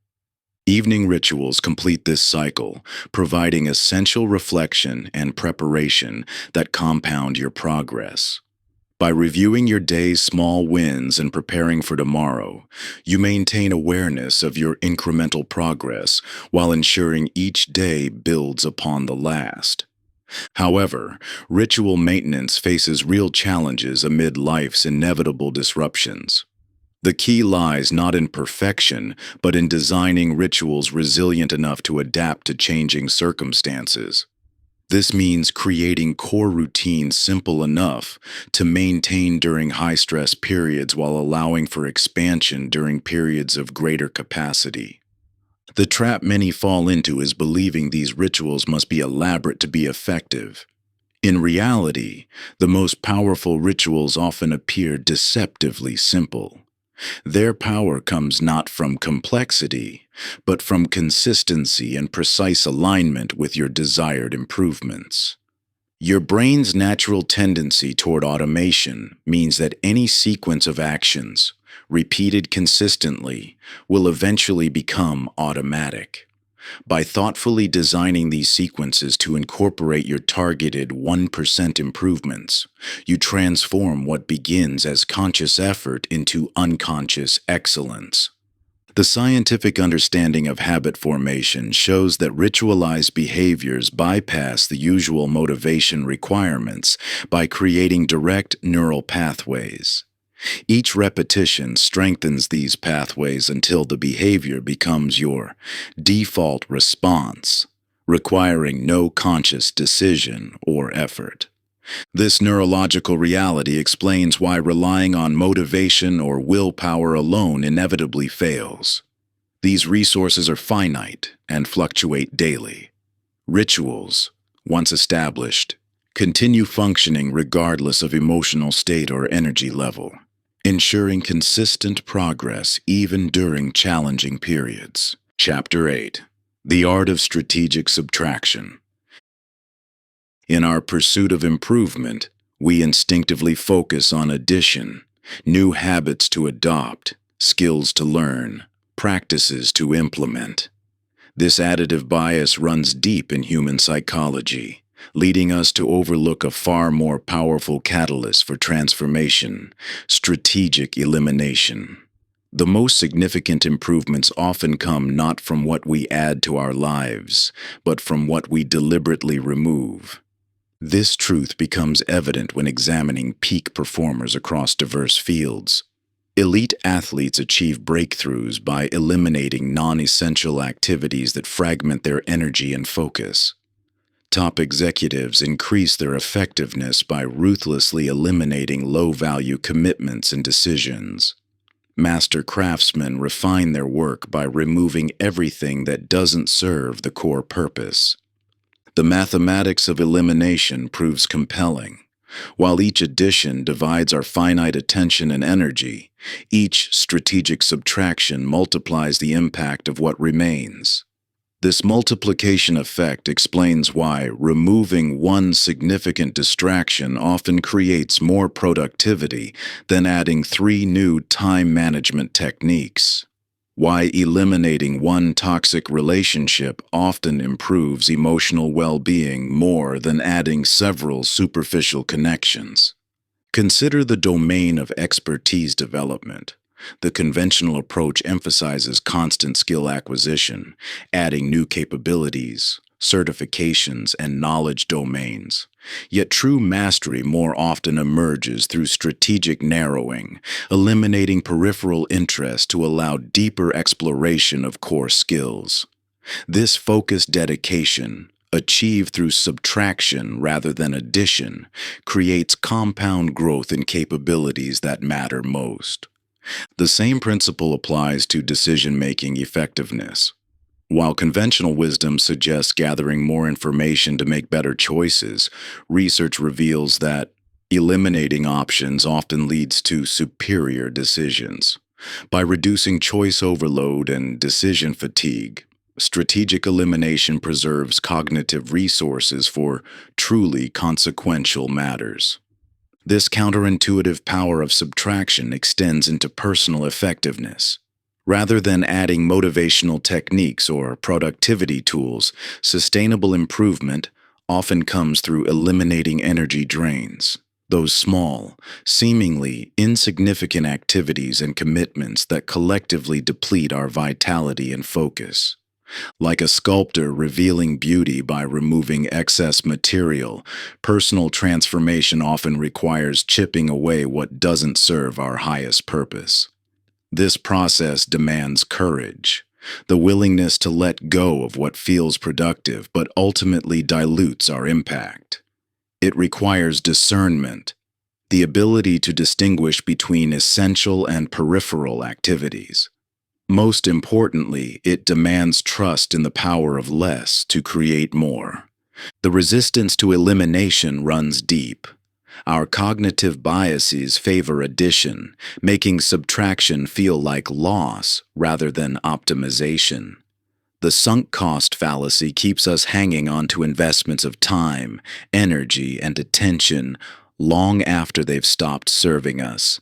Evening rituals complete this cycle, providing essential reflection and preparation that compound your progress. By reviewing your day's small wins and preparing for tomorrow, you maintain awareness of your incremental progress while ensuring each day builds upon the last. However, ritual maintenance faces real challenges amid life's inevitable disruptions. The key lies not in perfection, but in designing rituals resilient enough to adapt to changing circumstances. This means creating core routines simple enough to maintain during high-stress periods while allowing for expansion during periods of greater capacity. The trap many fall into is believing these rituals must be elaborate to be effective. In reality, the most powerful rituals often appear deceptively simple. Their power comes not from complexity, but from consistency and precise alignment with your desired improvements. Your brain's natural tendency toward automation means that any sequence of actions, repeated consistently, will eventually become automatic. By thoughtfully designing these sequences to incorporate your targeted 1% improvements, you transform what begins as conscious effort into unconscious excellence. The scientific understanding of habit formation shows that ritualized behaviors bypass the usual motivation requirements by creating direct neural pathways. Each repetition strengthens these pathways until the behavior becomes your default response, requiring no conscious decision or effort. This neurological reality explains why relying on motivation or willpower alone inevitably fails. These resources are finite and fluctuate daily. Rituals, once established, continue functioning regardless of emotional state or energy level, ensuring consistent progress even during challenging periods. Chapter 8. The Art of Strategic Subtraction. In our pursuit of improvement, we instinctively focus on addition, new habits to adopt, skills to learn, practices to implement. This additive bias runs deep in human psychology, leading us to overlook a far more powerful catalyst for transformation: strategic elimination. The most significant improvements often come not from what we add to our lives, but from what we deliberately remove. This truth becomes evident when examining peak performers across diverse fields. Elite athletes achieve breakthroughs by eliminating non-essential activities that fragment their energy and focus. Top executives increase their effectiveness by ruthlessly eliminating low-value commitments and decisions. Master craftsmen refine their work by removing everything that doesn't serve the core purpose. The mathematics of elimination proves compelling. While each addition divides our finite attention and energy, each strategic subtraction multiplies the impact of what remains. This multiplication effect explains why removing one significant distraction often creates more productivity than adding 3 new time management techniques. Why eliminating one toxic relationship often improves emotional well-being more than adding several superficial connections. Consider the domain of expertise development. The conventional approach emphasizes constant skill acquisition, adding new capabilities, certifications, and knowledge domains. Yet true mastery more often emerges through strategic narrowing, eliminating peripheral interest to allow deeper exploration of core skills. This focused dedication, achieved through subtraction rather than addition, creates compound growth in capabilities that matter most. The same principle applies to decision-making effectiveness. While conventional wisdom suggests gathering more information to make better choices, research reveals that eliminating options often leads to superior decisions. By reducing choice overload and decision fatigue, strategic elimination preserves cognitive resources for truly consequential matters. This counterintuitive power of subtraction extends into personal effectiveness. Rather than adding motivational techniques or productivity tools, sustainable improvement often comes through eliminating energy drains, those small, seemingly insignificant activities and commitments that collectively deplete our vitality and focus. Like a sculptor revealing beauty by removing excess material, personal transformation often requires chipping away what doesn't serve our highest purpose. This process demands courage, the willingness to let go of what feels productive but ultimately dilutes our impact. It requires discernment, the ability to distinguish between essential and peripheral activities. Most importantly, it demands trust in the power of less to create more. The resistance to elimination runs deep. Our cognitive biases favor addition, making subtraction feel like loss rather than optimization. The sunk cost fallacy keeps us hanging on to investments of time, energy, and attention long after they've stopped serving us.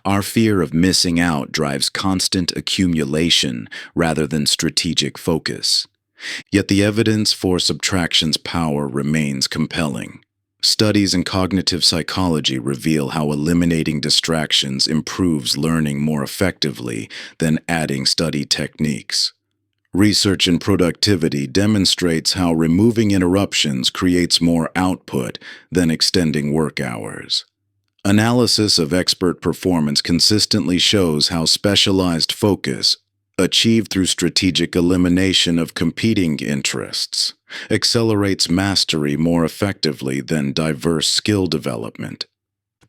Our fear of missing out drives constant accumulation rather than strategic focus. Yet the evidence for subtraction's power remains compelling. Studies in cognitive psychology reveal how eliminating distractions improves learning more effectively than adding study techniques. Research in productivity demonstrates how removing interruptions creates more output than extending work hours. Analysis of expert performance consistently shows how specialized focus, achieved through strategic elimination of competing interests, accelerates mastery more effectively than diverse skill development.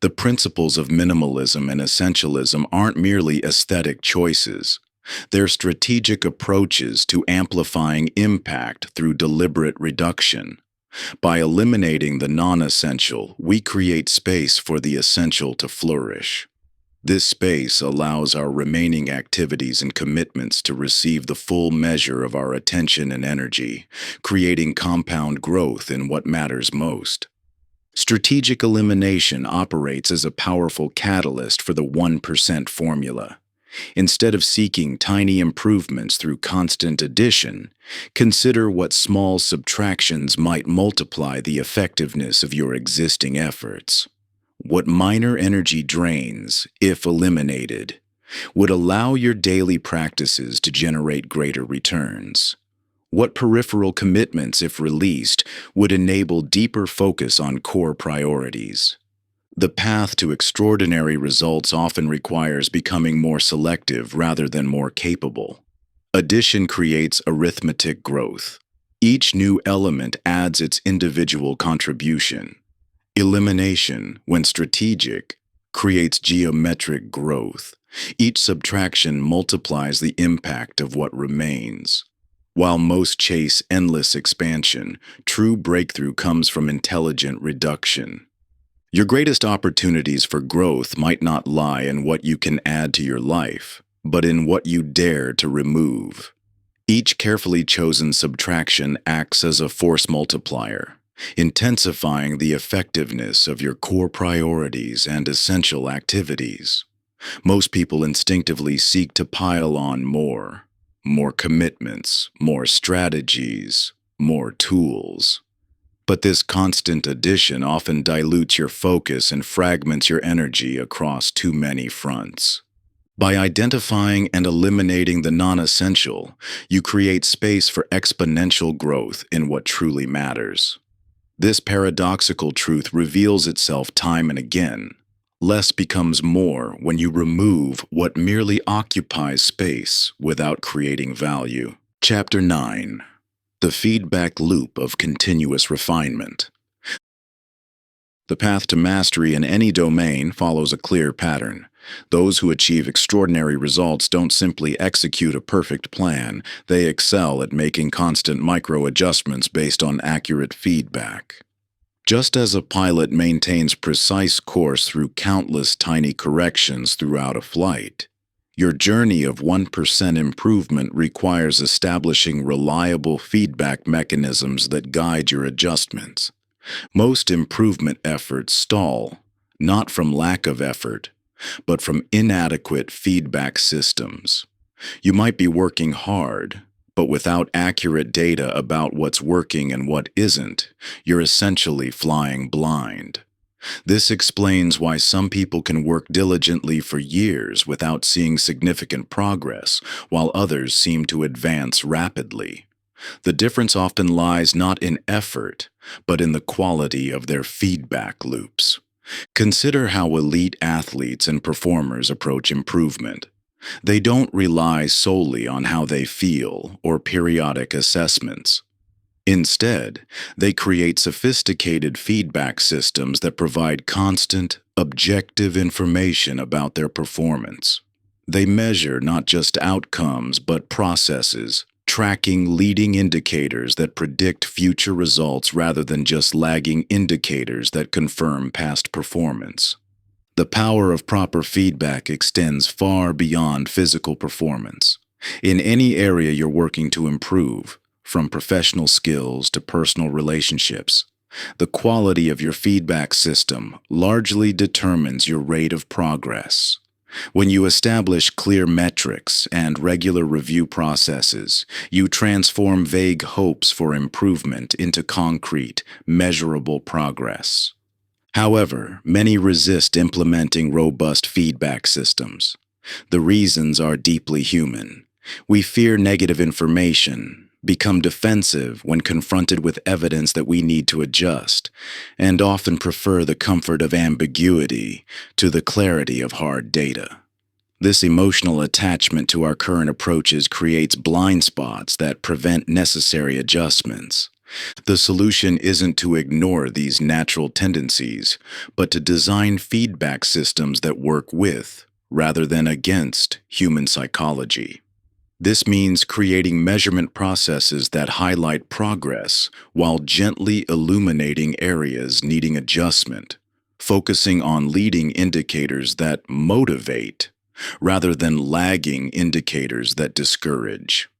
The principles of minimalism and essentialism aren't merely aesthetic choices. They're strategic approaches to amplifying impact through deliberate reduction. By eliminating the non-essential, we create space for the essential to flourish. This space allows our remaining activities and commitments to receive the full measure of our attention and energy, creating compound growth in what matters most. Strategic elimination operates as a powerful catalyst for the 1% formula. Instead of seeking tiny improvements through constant addition, consider what small subtractions might multiply the effectiveness of your existing efforts. What minor energy drains, if eliminated, would allow your daily practices to generate greater returns? What peripheral commitments, if released, would enable deeper focus on core priorities? The path to extraordinary results often requires becoming more selective rather than more capable. Addition creates arithmetic growth. Each new element adds its individual contribution. Elimination, when strategic, creates geometric growth. Each subtraction multiplies the impact of what remains. While most chase endless expansion, true breakthrough comes from intelligent reduction. Your greatest opportunities for growth might not lie in what you can add to your life, but in what you dare to remove. Each carefully chosen subtraction acts as a force multiplier, intensifying the effectiveness of your core priorities and essential activities. Most people instinctively seek to pile on more commitments, more strategies, more tools. But this constant addition often dilutes your focus and fragments your energy across too many fronts. By identifying and eliminating the non-essential, you create space for exponential growth in what truly matters. This paradoxical truth reveals itself time and again. Less becomes more when you remove what merely occupies space without creating value. Chapter 9. The feedback loop of continuous refinement. The path to mastery in any domain follows a clear pattern. Those who achieve extraordinary results don't simply execute a perfect plan, they excel at making constant micro-adjustments based on accurate feedback. Just as a pilot maintains precise course through countless tiny corrections throughout a flight, your journey of 1% improvement requires establishing reliable feedback mechanisms that guide your adjustments. Most improvement efforts stall, not from lack of effort, but from inadequate feedback systems. You might be working hard, but without accurate data about what's working and what isn't, you're essentially flying blind. This explains why some people can work diligently for years without seeing significant progress, while others seem to advance rapidly. The difference often lies not in effort, but in the quality of their feedback loops. Consider how elite athletes and performers approach improvement. They don't rely solely on how they feel or periodic assessments. Instead, they create sophisticated feedback systems that provide constant, objective information about their performance. They measure not just outcomes but processes, tracking leading indicators that predict future results rather than just lagging indicators that confirm past performance. The power of proper feedback extends far beyond physical performance. In any area you're working to improve, from professional skills to personal relationships, the quality of your feedback system largely determines your rate of progress. When you establish clear metrics and regular review processes, you transform vague hopes for improvement into concrete, measurable progress. However, many resist implementing robust feedback systems. The reasons are deeply human. We fear negative information, become defensive when confronted with evidence that we need to adjust, and often prefer the comfort of ambiguity to the clarity of hard data. This emotional attachment to our current approaches creates blind spots that prevent necessary adjustments. The solution isn't to ignore these natural tendencies, but to design feedback systems that work with, rather than against, human psychology. This means creating measurement processes that highlight progress while gently illuminating areas needing adjustment, focusing on leading indicators that motivate rather than lagging indicators that discourage.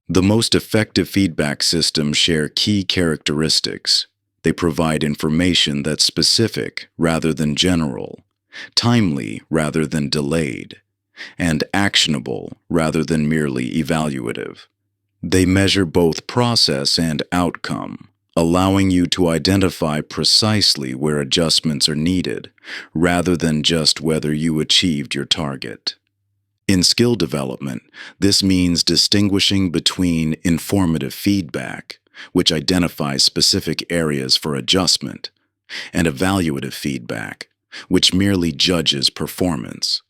The most effective feedback systems share key characteristics. They provide information that's specific rather than general, timely rather than delayed, and actionable rather than merely evaluative. They measure both process and outcome, allowing you to identify precisely where adjustments are needed, rather than just whether you achieved your target. In skill development, this means distinguishing between informative feedback, which identifies specific areas for adjustment, and evaluative feedback, which merely judges performance.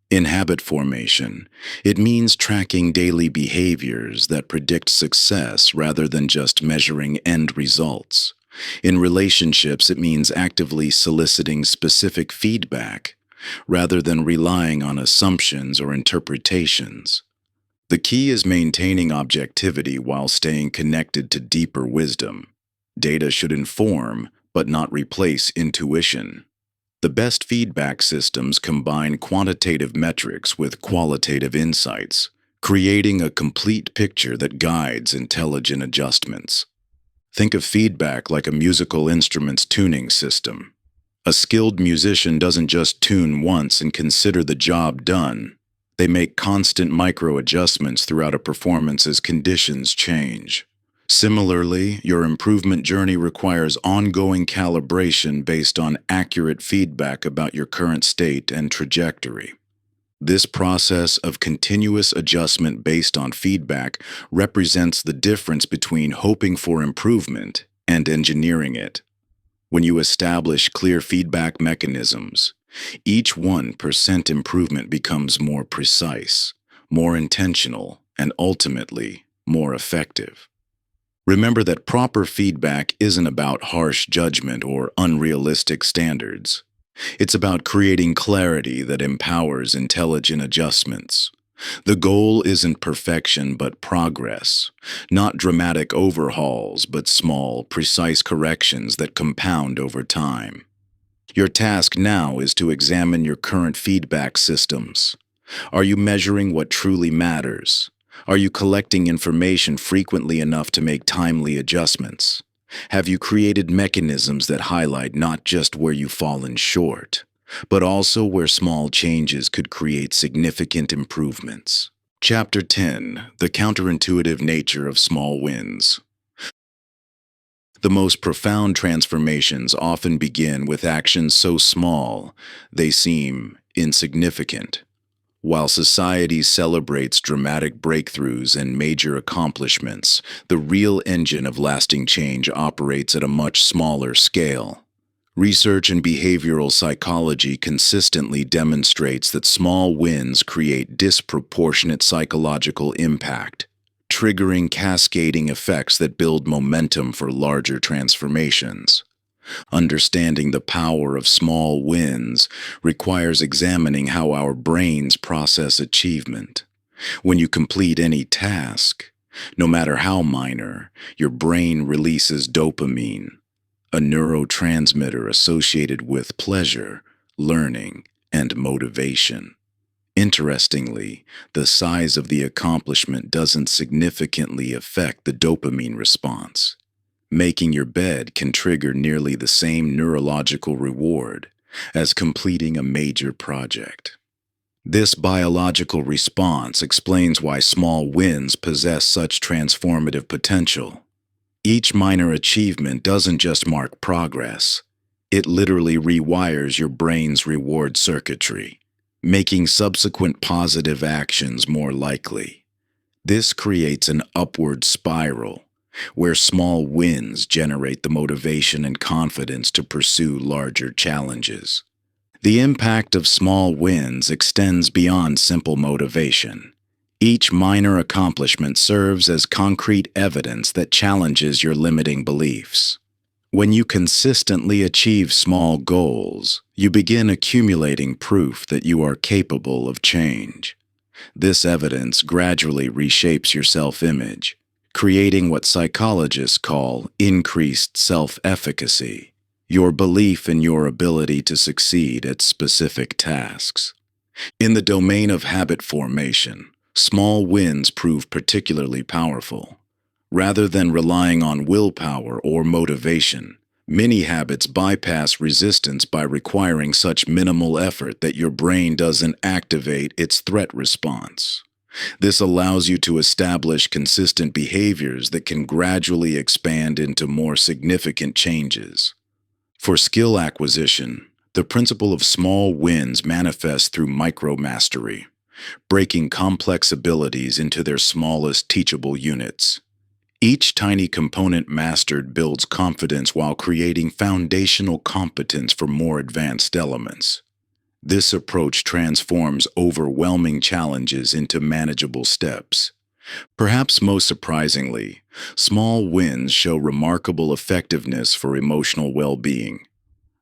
In habit formation, it means tracking daily behaviors that predict success rather than just measuring end results. In relationships, it means actively soliciting specific feedback rather than relying on assumptions or interpretations. The key is maintaining objectivity while staying connected to deeper wisdom. Data should inform, but not replace intuition. The best feedback systems combine quantitative metrics with qualitative insights, creating a complete picture that guides intelligent adjustments. Think of feedback like a musical instrument's tuning system. A skilled musician doesn't just tune once and consider the job done. They make constant micro-adjustments throughout a performance as conditions change. Similarly, your improvement journey requires ongoing calibration based on accurate feedback about your current state and trajectory. This process of continuous adjustment based on feedback represents the difference between hoping for improvement and engineering it. When you establish clear feedback mechanisms, each 1% improvement becomes more precise, more intentional, and ultimately more effective. Remember that proper feedback isn't about harsh judgment or unrealistic standards. It's about creating clarity that empowers intelligent adjustments. The goal isn't perfection but progress, not dramatic overhauls but small, precise corrections that compound over time. Your task now is to examine your current feedback systems. Are you measuring what truly matters? Are you collecting information frequently enough to make timely adjustments? Have you created mechanisms that highlight not just where you've fallen short, but also where small changes could create significant improvements? Chapter 10: The Counterintuitive Nature of Small Wins. The most profound transformations often begin with actions so small they seem insignificant. While society celebrates dramatic breakthroughs and major accomplishments, the real engine of lasting change operates at a much smaller scale. Research in behavioral psychology consistently demonstrates that small wins create disproportionate psychological impact, triggering cascading effects that build momentum for larger transformations. Understanding the power of small wins requires examining how our brains process achievement. When you complete any task, no matter how minor, your brain releases dopamine, a neurotransmitter associated with pleasure, learning, and motivation. Interestingly, the size of the accomplishment doesn't significantly affect the dopamine response. Making your bed can trigger nearly the same neurological reward as completing a major project. This biological response explains why small wins possess such transformative potential. Each minor achievement doesn't just mark progress, it literally rewires your brain's reward circuitry, making subsequent positive actions more likely. This creates an upward spiral where small wins generate the motivation and confidence to pursue larger challenges. The impact of small wins extends beyond simple motivation. Each minor accomplishment serves as concrete evidence that challenges your limiting beliefs. When you consistently achieve small goals, you begin accumulating proof that you are capable of change. This evidence gradually reshapes your self-image, creating what psychologists call increased self-efficacy, your belief in your ability to succeed at specific tasks. In the domain of habit formation, small wins prove particularly powerful. Rather than relying on willpower or motivation, Many habits bypass resistance by requiring such minimal effort that your brain doesn't activate its threat response. This allows you to establish consistent behaviors that can gradually expand into more significant changes. For skill acquisition, the principle of small wins manifests through micromastery, breaking complex abilities into their smallest teachable units. Each tiny component mastered builds confidence while creating foundational competence for more advanced elements. This approach transforms overwhelming challenges into manageable steps. Perhaps most surprisingly, small wins show remarkable effectiveness for emotional well-being.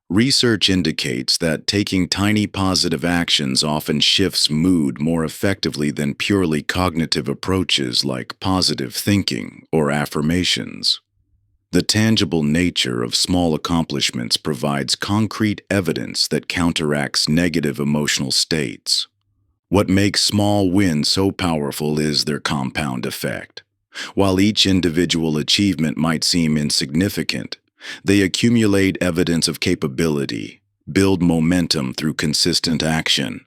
Research indicates that taking tiny positive actions often shifts mood more effectively than purely cognitive approaches like positive thinking or affirmations. The tangible nature of small accomplishments provides concrete evidence that counteracts negative emotional states. What makes small wins so powerful is their compound effect. While each individual achievement might seem insignificant, they accumulate evidence of capability, build momentum through consistent action,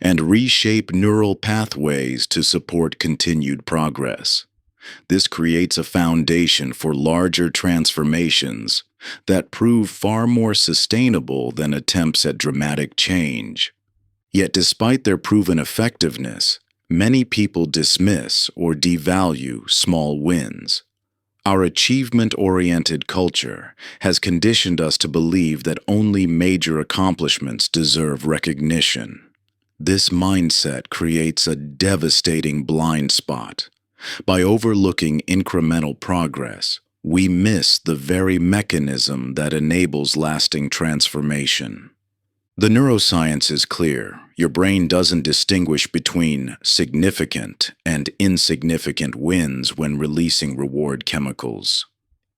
and reshape neural pathways to support continued progress. This creates a foundation for larger transformations that prove far more sustainable than attempts at dramatic change. Yet despite their proven effectiveness, many people dismiss or devalue small wins. Our achievement-oriented culture has conditioned us to believe that only major accomplishments deserve recognition. This mindset creates a devastating blind spot. By overlooking incremental progress, we miss the very mechanism that enables lasting transformation. The neuroscience is clear. Your brain doesn't distinguish between significant and insignificant wins when releasing reward chemicals.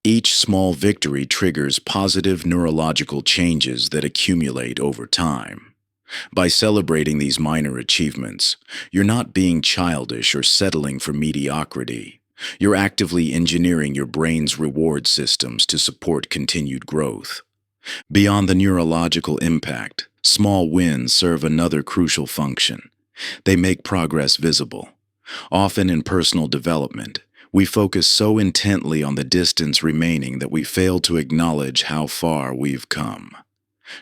Each small victory triggers positive neurological changes that accumulate over time. By celebrating these minor achievements, you're not being childish or settling for mediocrity. You're actively engineering your brain's reward systems to support continued growth. Beyond the neurological impact, small wins serve another crucial function. They make progress visible. Often in personal development, we focus so intently on the distance remaining that we fail to acknowledge how far we've come.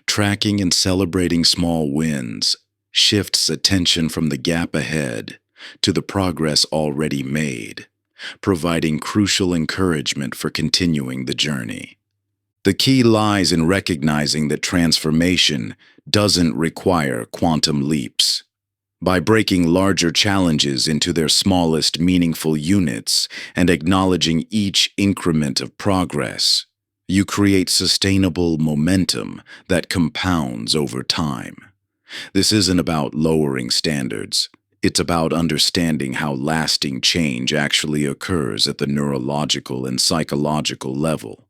Tracking and celebrating small wins shifts attention from the gap ahead to the progress already made, providing crucial encouragement for continuing the journey. The key lies in recognizing that transformation doesn't require quantum leaps. By breaking larger challenges into their smallest meaningful units and acknowledging each increment of progress, you create sustainable momentum that compounds over time. This isn't about lowering standards. It's about understanding how lasting change actually occurs at the neurological and psychological level.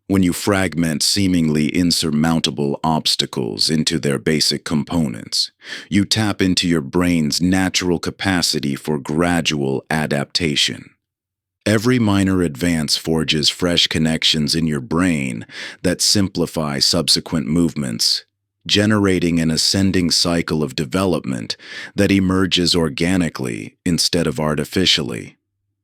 When you fragment seemingly insurmountable obstacles into their basic components, you tap into your brain's natural capacity for gradual adaptation. Every minor advance forges fresh connections in your brain that simplify subsequent movements, generating an ascending cycle of development that emerges organically instead of artificially.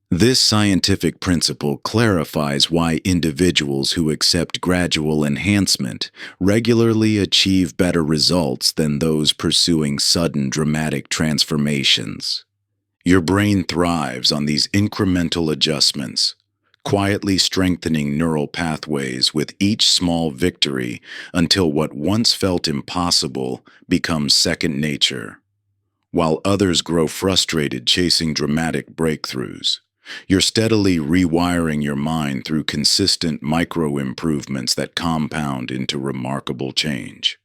This scientific principle clarifies why individuals who accept gradual enhancement regularly achieve better results than those pursuing sudden dramatic transformations. Your brain thrives on these incremental adjustments, quietly strengthening neural pathways with each small victory until what once felt impossible becomes second nature. While others grow frustrated chasing dramatic breakthroughs, you're steadily rewiring your mind through consistent micro-improvements that compound into remarkable change.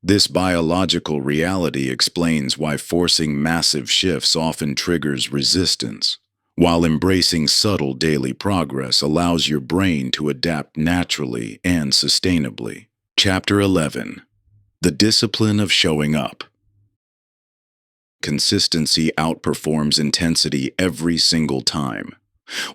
This biological reality explains why forcing massive shifts often triggers resistance, while embracing subtle daily progress allows your brain to adapt naturally and sustainably. Chapter 11. The Discipline of Showing Up. Consistency outperforms intensity every single time.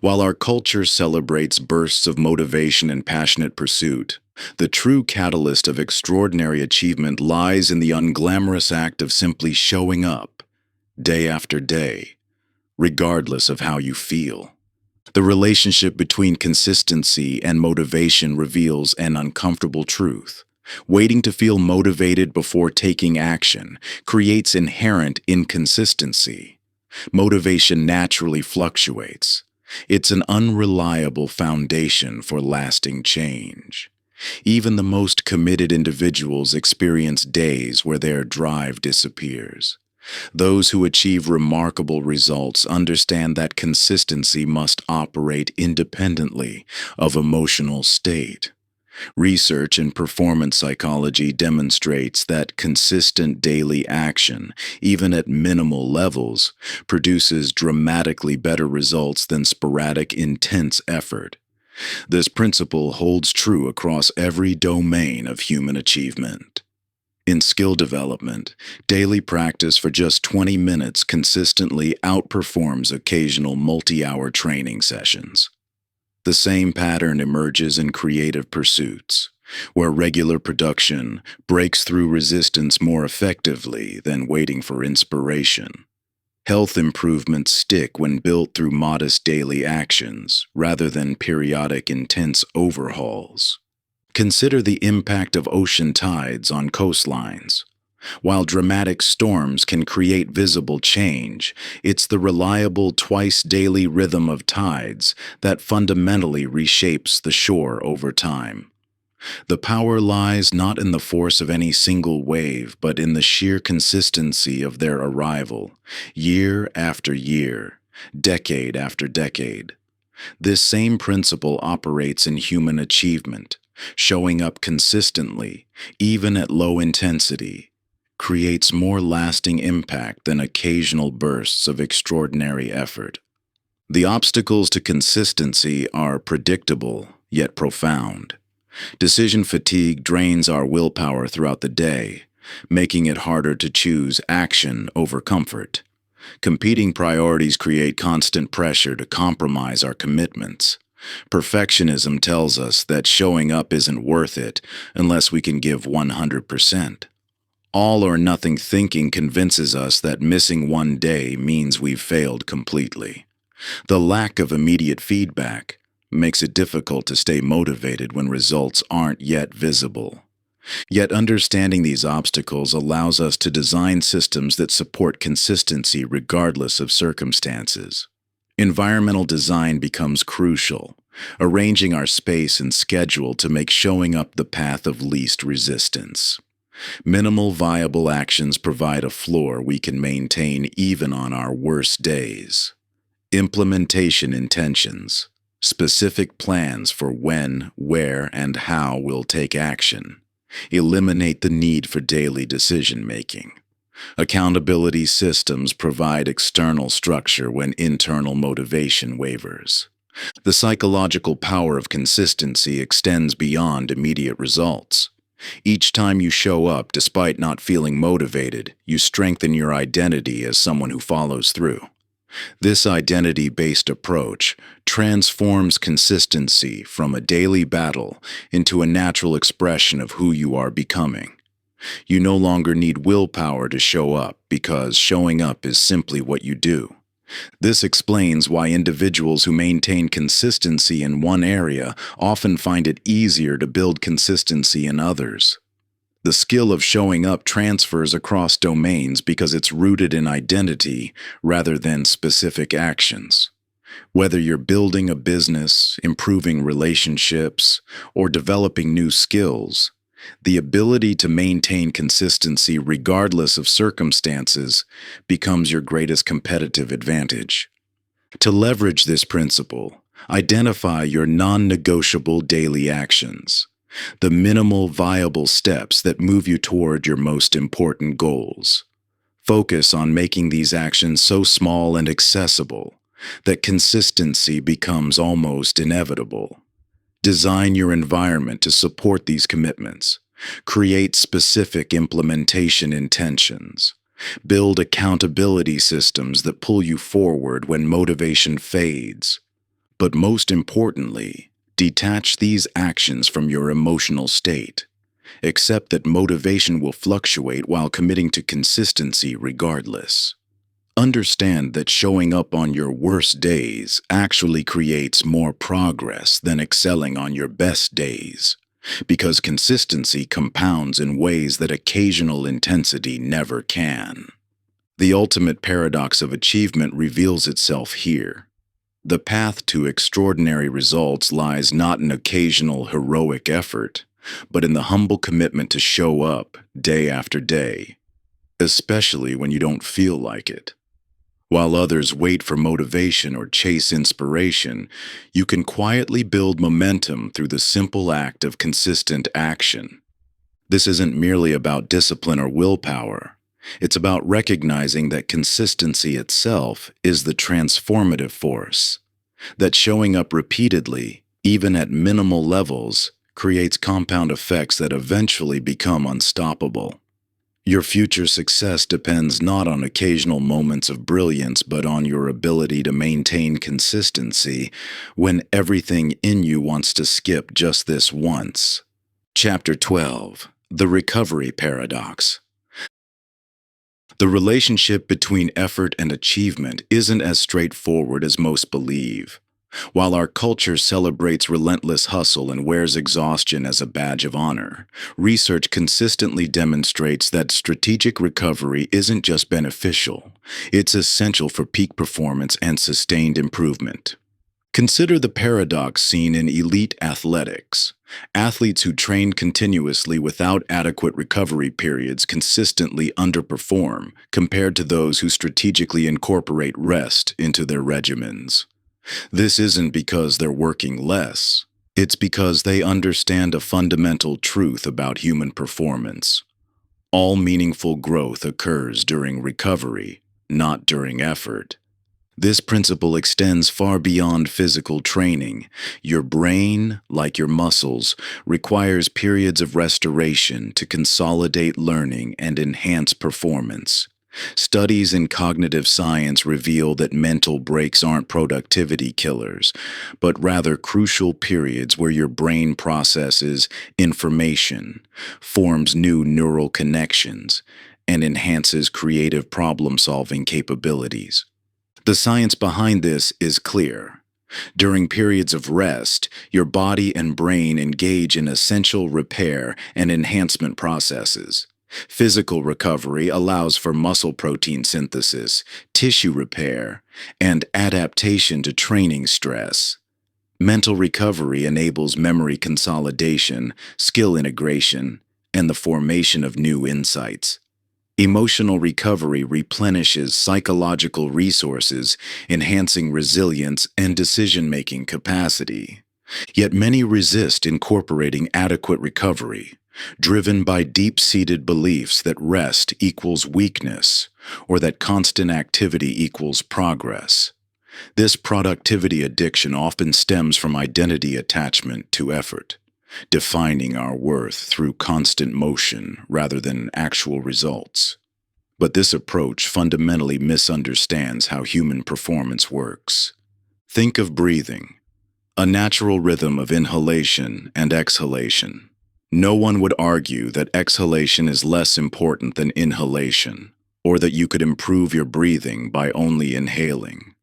While our culture celebrates bursts of motivation and passionate pursuit, the true catalyst of extraordinary achievement lies in the unglamorous act of simply showing up, day after day, regardless of how you feel. The relationship between consistency and motivation reveals an uncomfortable truth. Waiting to feel motivated before taking action creates inherent inconsistency. Motivation naturally fluctuates. It's an unreliable foundation for lasting change. Even the most committed individuals experience days where their drive disappears. Those who achieve remarkable results understand that consistency must operate independently of emotional state. Research in performance psychology demonstrates that consistent daily action, even at minimal levels, produces dramatically better results than sporadic, intense effort. This principle holds true across every domain of human achievement. In skill development, daily practice for just 20 minutes consistently outperforms occasional multi-hour training sessions. The same pattern emerges in creative pursuits, where regular production breaks through resistance more effectively than waiting for inspiration. Health improvements stick when built through modest daily actions rather than periodic intense overhauls. Consider the impact of ocean tides on coastlines. While dramatic storms can create visible change, it's the reliable twice-daily rhythm of tides that fundamentally reshapes the shore over time. The power lies not in the force of any single wave, but in the sheer consistency of their arrival, year after year, decade after decade. This same principle operates in human achievement. Showing up consistently, even at low intensity, creates more lasting impact than occasional bursts of extraordinary effort. The obstacles to consistency are predictable, yet profound. Decision fatigue drains our willpower throughout the day, making it harder to choose action over comfort. Competing priorities create constant pressure to compromise our commitments. Perfectionism tells us that showing up isn't worth it unless we can give 100%. All or nothing thinking convinces us that missing one day means we've failed completely. The lack of immediate feedback makes it difficult to stay motivated when results aren't yet visible. Yet understanding these obstacles allows us to design systems that support consistency regardless of circumstances. Environmental design becomes crucial, arranging our space and schedule to make showing up the path of least resistance. Minimal viable actions provide a floor we can maintain even on our worst days. Implementation intentions, specific plans for when, where, and how we'll take action, eliminate the need for daily decision-making. Accountability systems provide external structure when internal motivation wavers. The psychological power of consistency extends beyond immediate results. Each time you show up despite not feeling motivated, you strengthen your identity as someone who follows through. This identity-based approach transforms consistency from a daily battle into a natural expression of who you are becoming. You no longer need willpower to show up because showing up is simply what you do. This explains why individuals who maintain consistency in one area often find it easier to build consistency in others. The skill of showing up transfers across domains because it's rooted in identity rather than specific actions. Whether you're building a business, improving relationships, or developing new skills, the ability to maintain consistency regardless of circumstances becomes your greatest competitive advantage. To leverage this principle, identify your non-negotiable daily actions, the minimal viable steps that move you toward your most important goals. Focus on making these actions so small and accessible that consistency becomes almost inevitable. Design your environment to support these commitments. Create specific implementation intentions. Build accountability systems that pull you forward when motivation fades. But most importantly, detach these actions from your emotional state. Accept that motivation will fluctuate while committing to consistency regardless. Understand that showing up on your worst days actually creates more progress than excelling on your best days, because consistency compounds in ways that occasional intensity never can. The ultimate paradox of achievement reveals itself here. The path to extraordinary results lies not in occasional heroic effort, but in the humble commitment to show up day after day, especially when you don't feel like it. While others wait for motivation or chase inspiration, you can quietly build momentum through the simple act of consistent action. This isn't merely about discipline or willpower. It's about recognizing that consistency itself is the transformative force, that showing up repeatedly, even at minimal levels, creates compound effects that eventually become unstoppable. Your future success depends not on occasional moments of brilliance, but on your ability to maintain consistency when everything in you wants to skip just this once. Chapter 12: The Recovery Paradox. The relationship between effort and achievement isn't as straightforward as most believe. While our culture celebrates relentless hustle and wears exhaustion as a badge of honor, research consistently demonstrates that strategic recovery isn't just beneficial, it's essential for peak performance and sustained improvement. Consider the paradox seen in elite athletics. Athletes who train continuously without adequate recovery periods consistently underperform compared to those who strategically incorporate rest into their regimens. This isn't because they're working less. It's because they understand a fundamental truth about human performance. All meaningful growth occurs during recovery, not during effort. This principle extends far beyond physical training. Your brain, like your muscles, requires periods of restoration to consolidate learning and enhance performance. Studies in cognitive science reveal that mental breaks aren't productivity killers, but rather crucial periods where your brain processes information, forms new neural connections, and enhances creative problem-solving capabilities. The science behind this is clear. During periods of rest, your body and brain engage in essential repair and enhancement processes. Physical recovery allows for muscle protein synthesis, tissue repair, and adaptation to training stress. Mental recovery enables memory consolidation, skill integration, and the formation of new insights. Emotional recovery replenishes psychological resources, enhancing resilience and decision-making capacity. Yet many resist incorporating adequate recovery, driven by deep-seated beliefs that rest equals weakness or that constant activity equals progress. This productivity addiction often stems from identity attachment to effort, defining our worth through constant motion rather than actual results. But this approach fundamentally misunderstands how human performance works. Think of breathing, a natural rhythm of inhalation and exhalation. No one would argue that exhalation is less important than inhalation, or that you could improve your breathing by only inhaling.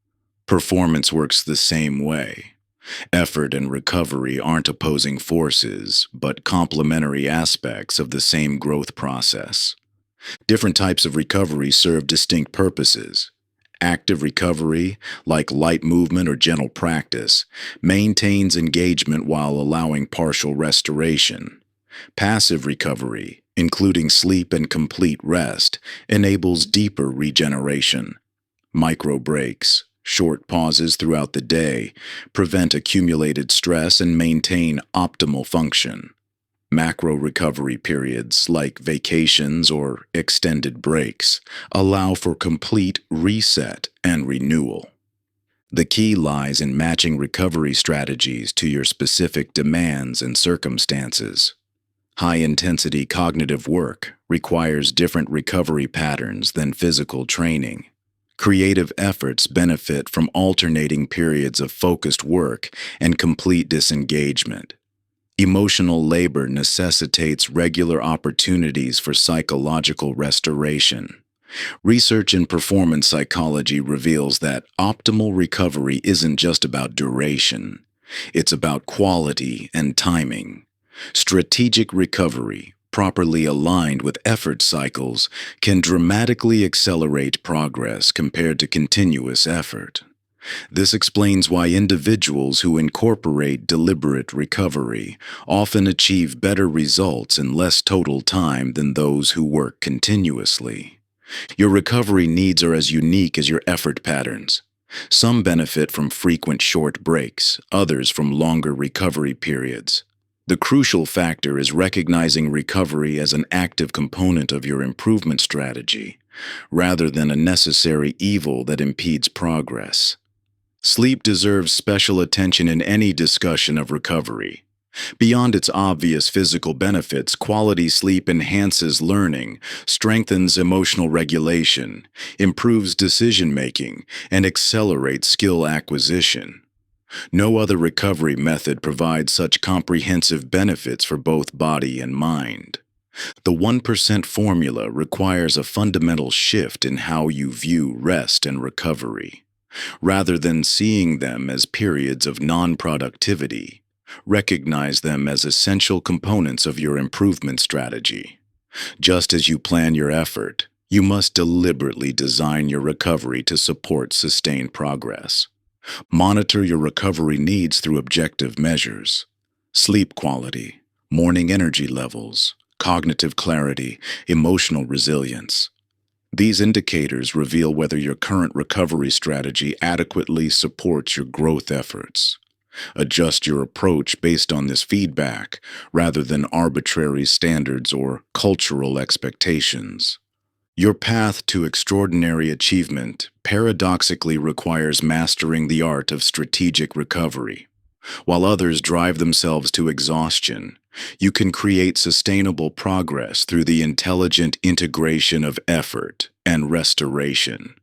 Performance works the same way. Effort and recovery aren't opposing forces, but complementary aspects of the same growth process. Different types of recovery serve distinct purposes. Active recovery, like light movement or gentle practice, maintains engagement while allowing partial restoration. Passive recovery, including sleep and complete rest, enables deeper regeneration. Micro breaks, short pauses throughout the day, prevent accumulated stress and maintain optimal function. Macro recovery periods, like vacations or extended breaks, allow for complete reset and renewal. The key lies in matching recovery strategies to your specific demands and circumstances. High-intensity cognitive work requires different recovery patterns than physical training. Creative efforts benefit from alternating periods of focused work and complete disengagement. Emotional labor necessitates regular opportunities for psychological restoration. Research in performance psychology reveals that optimal recovery isn't just about duration, it's about quality and timing. Strategic recovery, properly aligned with effort cycles, can dramatically accelerate progress compared to continuous effort. This explains why individuals who incorporate deliberate recovery often achieve better results in less total time than those who work continuously. Your recovery needs are as unique as your effort patterns. Some benefit from frequent short breaks, others from longer recovery periods. The crucial factor is recognizing recovery as an active component of your improvement strategy, rather than a necessary evil that impedes progress. Sleep deserves special attention in any discussion of recovery. Beyond its obvious physical benefits, quality sleep enhances learning, strengthens emotional regulation, improves decision-making, and accelerates skill acquisition. No other recovery method provides such comprehensive benefits for both body and mind. The 1% formula requires a fundamental shift in how you view rest and recovery. Rather than seeing them as periods of non-productivity, recognize them as essential components of your improvement strategy. Just as you plan your effort, you must deliberately design your recovery to support sustained progress. Monitor your recovery needs through objective measures: sleep quality, morning energy levels, cognitive clarity, emotional resilience. These indicators reveal whether your current recovery strategy adequately supports your growth efforts. Adjust your approach based on this feedback rather than arbitrary standards or cultural expectations. Your path to extraordinary achievement paradoxically requires mastering the art of strategic recovery. While others drive themselves to exhaustion, you can create sustainable progress through the intelligent integration of effort and restoration.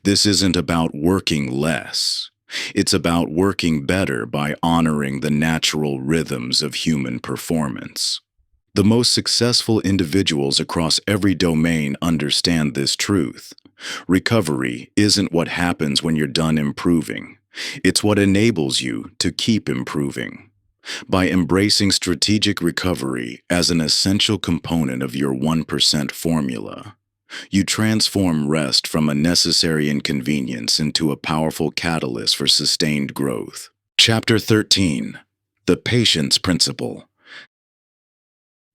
This isn't about working less. It's about working better by honoring the natural rhythms of human performance. The most successful individuals across every domain understand this truth. Recovery isn't what happens when you're done improving. It's what enables you to keep improving. By embracing strategic recovery as an essential component of your 1% formula, you transform rest from a necessary inconvenience into a powerful catalyst for sustained growth. Chapter 13. The Patience Principle.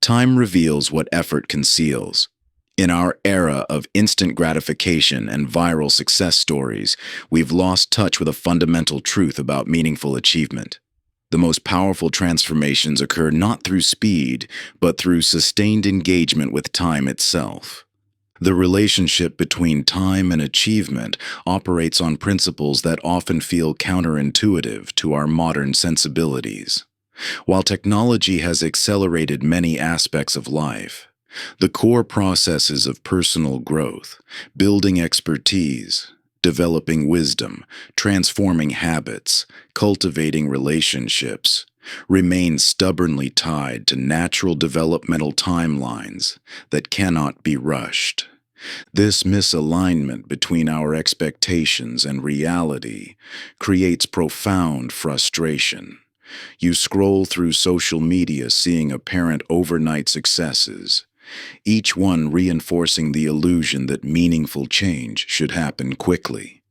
Time reveals what effort conceals. In our era of instant gratification and viral success stories, we've lost touch with a fundamental truth about meaningful achievement. The most powerful transformations occur not through speed, but through sustained engagement with time itself. The relationship between time and achievement operates on principles that often feel counterintuitive to our modern sensibilities. While technology has accelerated many aspects of life, the core processes of personal growth, building expertise, developing wisdom, transforming habits, cultivating relationships, remain stubbornly tied to natural developmental timelines that cannot be rushed. This misalignment between our expectations and reality creates profound frustration. You scroll through social media seeing apparent overnight successes, each one reinforcing the illusion that meaningful change should happen quickly.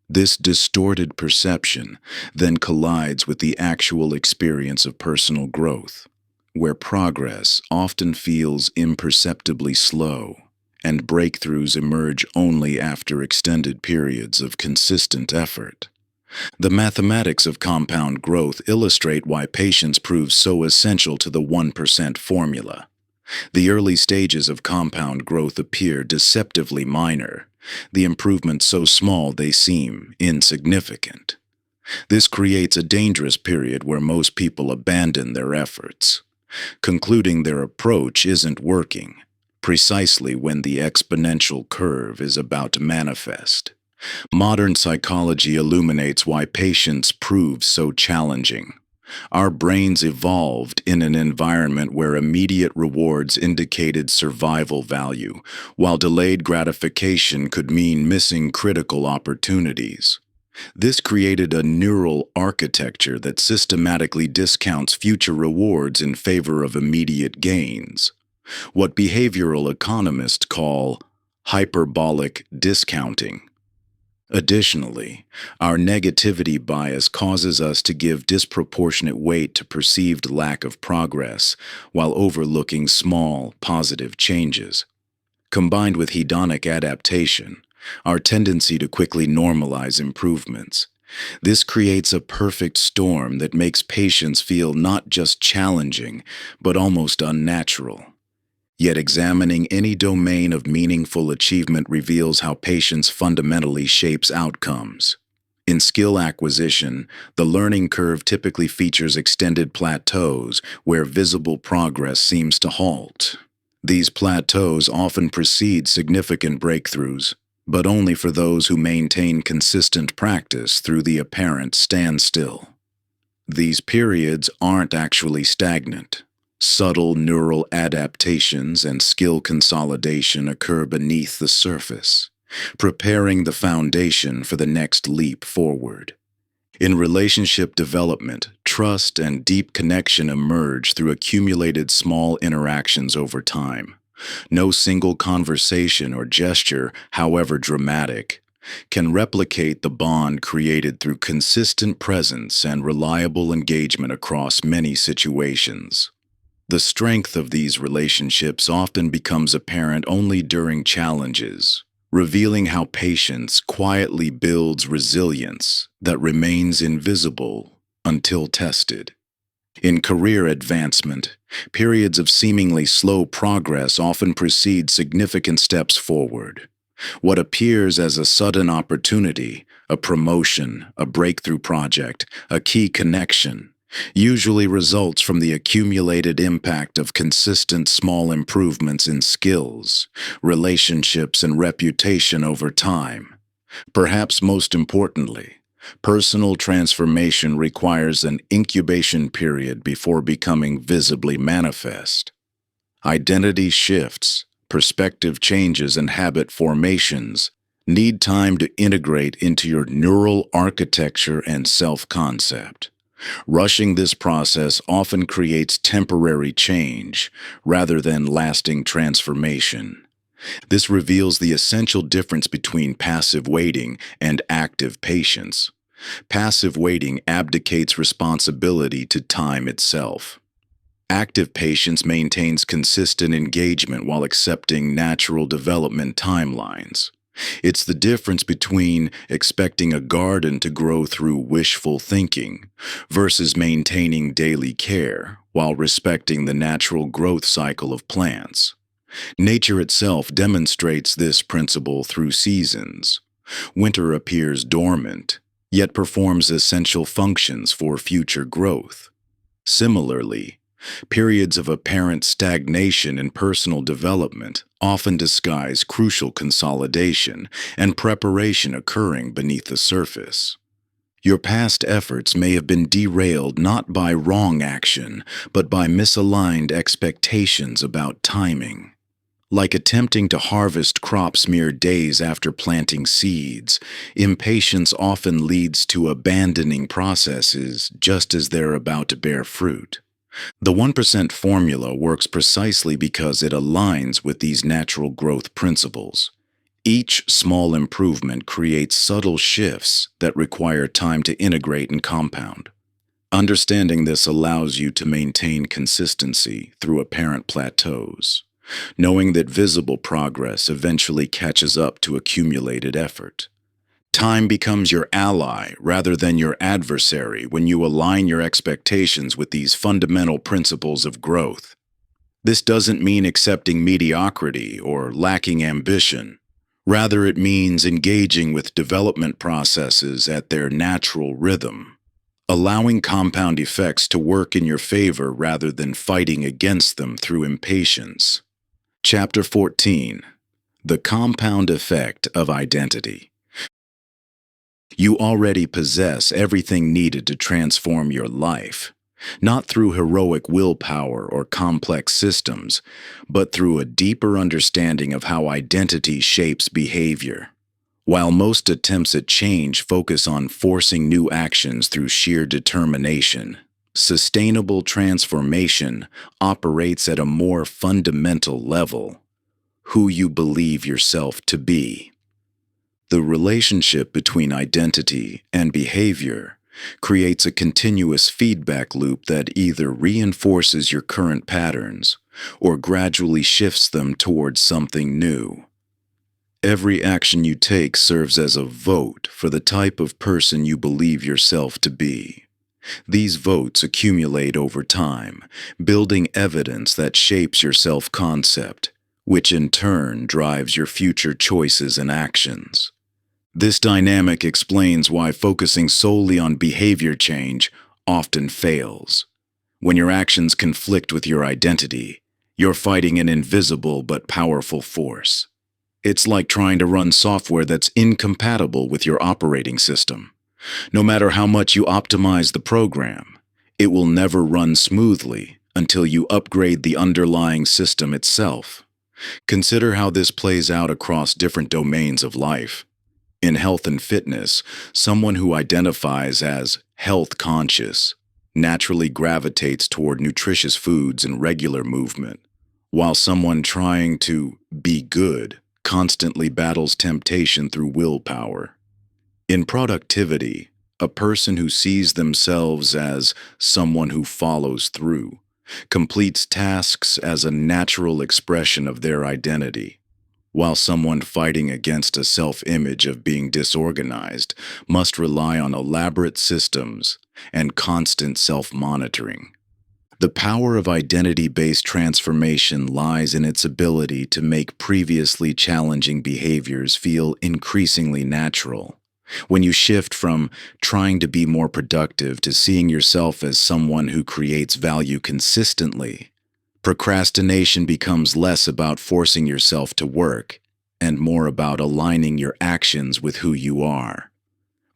This distorted perception then collides with the actual experience of personal growth, where progress often feels imperceptibly slow, and breakthroughs emerge only after extended periods of consistent effort. The mathematics of compound growth illustrate why patience proves so essential to the 1% formula. The early stages of compound growth appear deceptively minor, the improvements so small they seem insignificant. This creates a dangerous period where most people abandon their efforts, concluding their approach isn't working, precisely when the exponential curve is about to manifest. Modern psychology illuminates why patience proves so challenging. Our brains evolved in an environment where immediate rewards indicated survival value, while delayed gratification could mean missing critical opportunities. This created a neural architecture that systematically discounts future rewards in favor of immediate gains, what behavioral economists call hyperbolic discounting. Additionally, our negativity bias causes us to give disproportionate weight to perceived lack of progress while overlooking small, positive changes. Combined with hedonic adaptation, our tendency to quickly normalize improvements. This creates a perfect storm that makes patience feel not just challenging, but almost unnatural. Yet examining any domain of meaningful achievement reveals how patience fundamentally shapes outcomes. In skill acquisition, the learning curve typically features extended plateaus where visible progress seems to halt. These plateaus often precede significant breakthroughs, but only for those who maintain consistent practice through the apparent standstill. These periods aren't actually stagnant. Subtle neural adaptations and skill consolidation occur beneath the surface, preparing the foundation for the next leap forward. In relationship development, trust and deep connection emerge through accumulated small interactions over time. No single conversation or gesture, however dramatic, can replicate the bond created through consistent presence and reliable engagement across many situations. The strength of these relationships often becomes apparent only during challenges, revealing how patience quietly builds resilience that remains invisible until tested. In career advancement, periods of seemingly slow progress often precede significant steps forward. What appears as a sudden opportunity, a promotion, a breakthrough project, a key connection, usually results from the accumulated impact of consistent small improvements in skills, relationships, and reputation over time. Perhaps most importantly, personal transformation requires an incubation period before becoming visibly manifest. Identity shifts, perspective changes, and habit formations need time to integrate into your neural architecture and self-concept. Rushing this process often creates temporary change rather than lasting transformation. This reveals the essential difference between passive waiting and active patience. Passive waiting abdicates responsibility to time itself. Active patience maintains consistent engagement while accepting natural development timelines. It's the difference between expecting a garden to grow through wishful thinking versus maintaining daily care while respecting the natural growth cycle of plants. Nature itself demonstrates this principle through seasons. Winter appears dormant, yet performs essential functions for future growth. Similarly, periods of apparent stagnation in personal development often disguise crucial consolidation and preparation occurring beneath the surface. Your past efforts may have been derailed not by wrong action, but by misaligned expectations about timing. Like attempting to harvest crops mere days after planting seeds, impatience often leads to abandoning processes just as they're about to bear fruit. The 1% formula works precisely because it aligns with these natural growth principles. Each small improvement creates subtle shifts that require time to integrate and compound. Understanding this allows you to maintain consistency through apparent plateaus, knowing that visible progress eventually catches up to accumulated effort. Time becomes your ally rather than your adversary when you align your expectations with these fundamental principles of growth. This doesn't mean accepting mediocrity or lacking ambition. Rather, it means engaging with development processes at their natural rhythm, allowing compound effects to work in your favor rather than fighting against them through impatience. Chapter 14: The Compound Effect of Identity. You already possess everything needed to transform your life, not through heroic willpower or complex systems, but through a deeper understanding of how identity shapes behavior. While most attempts at change focus on forcing new actions through sheer determination, sustainable transformation operates at a more fundamental level: who you believe yourself to be. The relationship between identity and behavior creates a continuous feedback loop that either reinforces your current patterns or gradually shifts them towards something new. Every action you take serves as a vote for the type of person you believe yourself to be. These votes accumulate over time, building evidence that shapes your self-concept, which in turn drives your future choices and actions. This dynamic explains why focusing solely on behavior change often fails. When your actions conflict with your identity, you're fighting an invisible but powerful force. It's like trying to run software that's incompatible with your operating system. No matter how much you optimize the program, it will never run smoothly until you upgrade the underlying system itself. Consider how this plays out across different domains of life. In health and fitness, someone who identifies as health conscious naturally gravitates toward nutritious foods and regular movement, while someone trying to be good constantly battles temptation through willpower. In productivity, a person who sees themselves as someone who follows through completes tasks as a natural expression of their identity, while someone fighting against a self-image of being disorganized must rely on elaborate systems and constant self-monitoring. The power of identity-based transformation lies in its ability to make previously challenging behaviors feel increasingly natural. When you shift from trying to be more productive to seeing yourself as someone who creates value consistently, procrastination becomes less about forcing yourself to work and more about aligning your actions with who you are.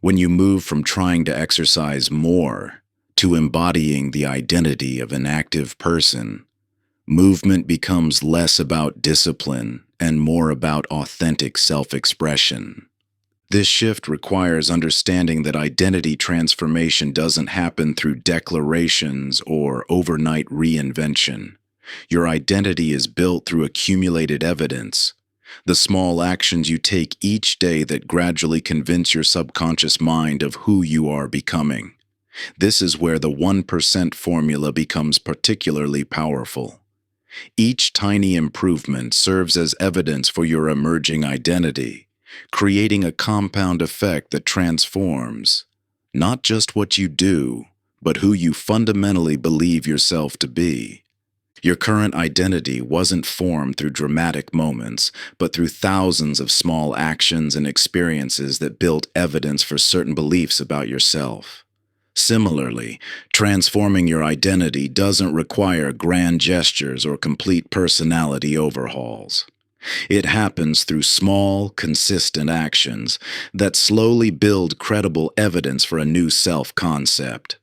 When you move from trying to exercise more to embodying the identity of an active person, movement becomes less about discipline and more about authentic self-expression. This shift requires understanding that identity transformation doesn't happen through declarations or overnight reinvention. Your identity is built through accumulated evidence, the small actions you take each day that gradually convince your subconscious mind of who you are becoming. This is where the 1% formula becomes particularly powerful. Each tiny improvement serves as evidence for your emerging identity, creating a compound effect that transforms not just what you do, but who you fundamentally believe yourself to be. Your current identity wasn't formed through dramatic moments, but through thousands of small actions and experiences that built evidence for certain beliefs about yourself. Similarly, transforming your identity doesn't require grand gestures or complete personality overhauls. It happens through small, consistent actions that slowly build credible evidence for a new self-concept.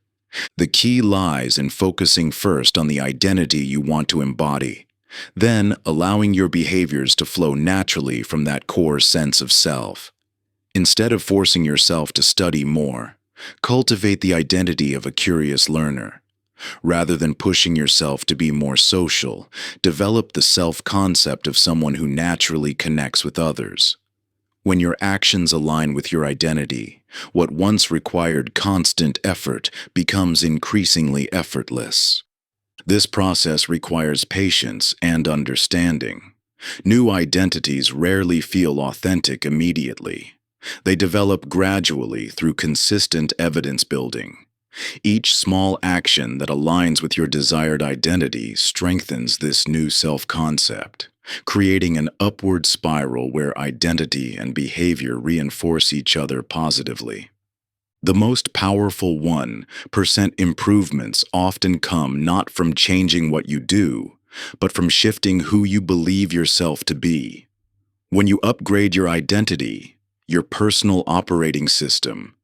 The key lies in focusing first on the identity you want to embody, then allowing your behaviors to flow naturally from that core sense of self. Instead of forcing yourself to study more, cultivate the identity of a curious learner. Rather than pushing yourself to be more social, develop the self-concept of someone who naturally connects with others. When your actions align with your identity, what once required constant effort becomes increasingly effortless. This process requires patience and understanding. New identities rarely feel authentic immediately. They develop gradually through consistent evidence building. Each small action that aligns with your desired identity strengthens this new self-concept, creating an upward spiral where identity and behavior reinforce each other positively. The most powerful 1% improvements often come not from changing what you do, but from shifting who you believe yourself to be. When you upgrade your identity, your personal operating system.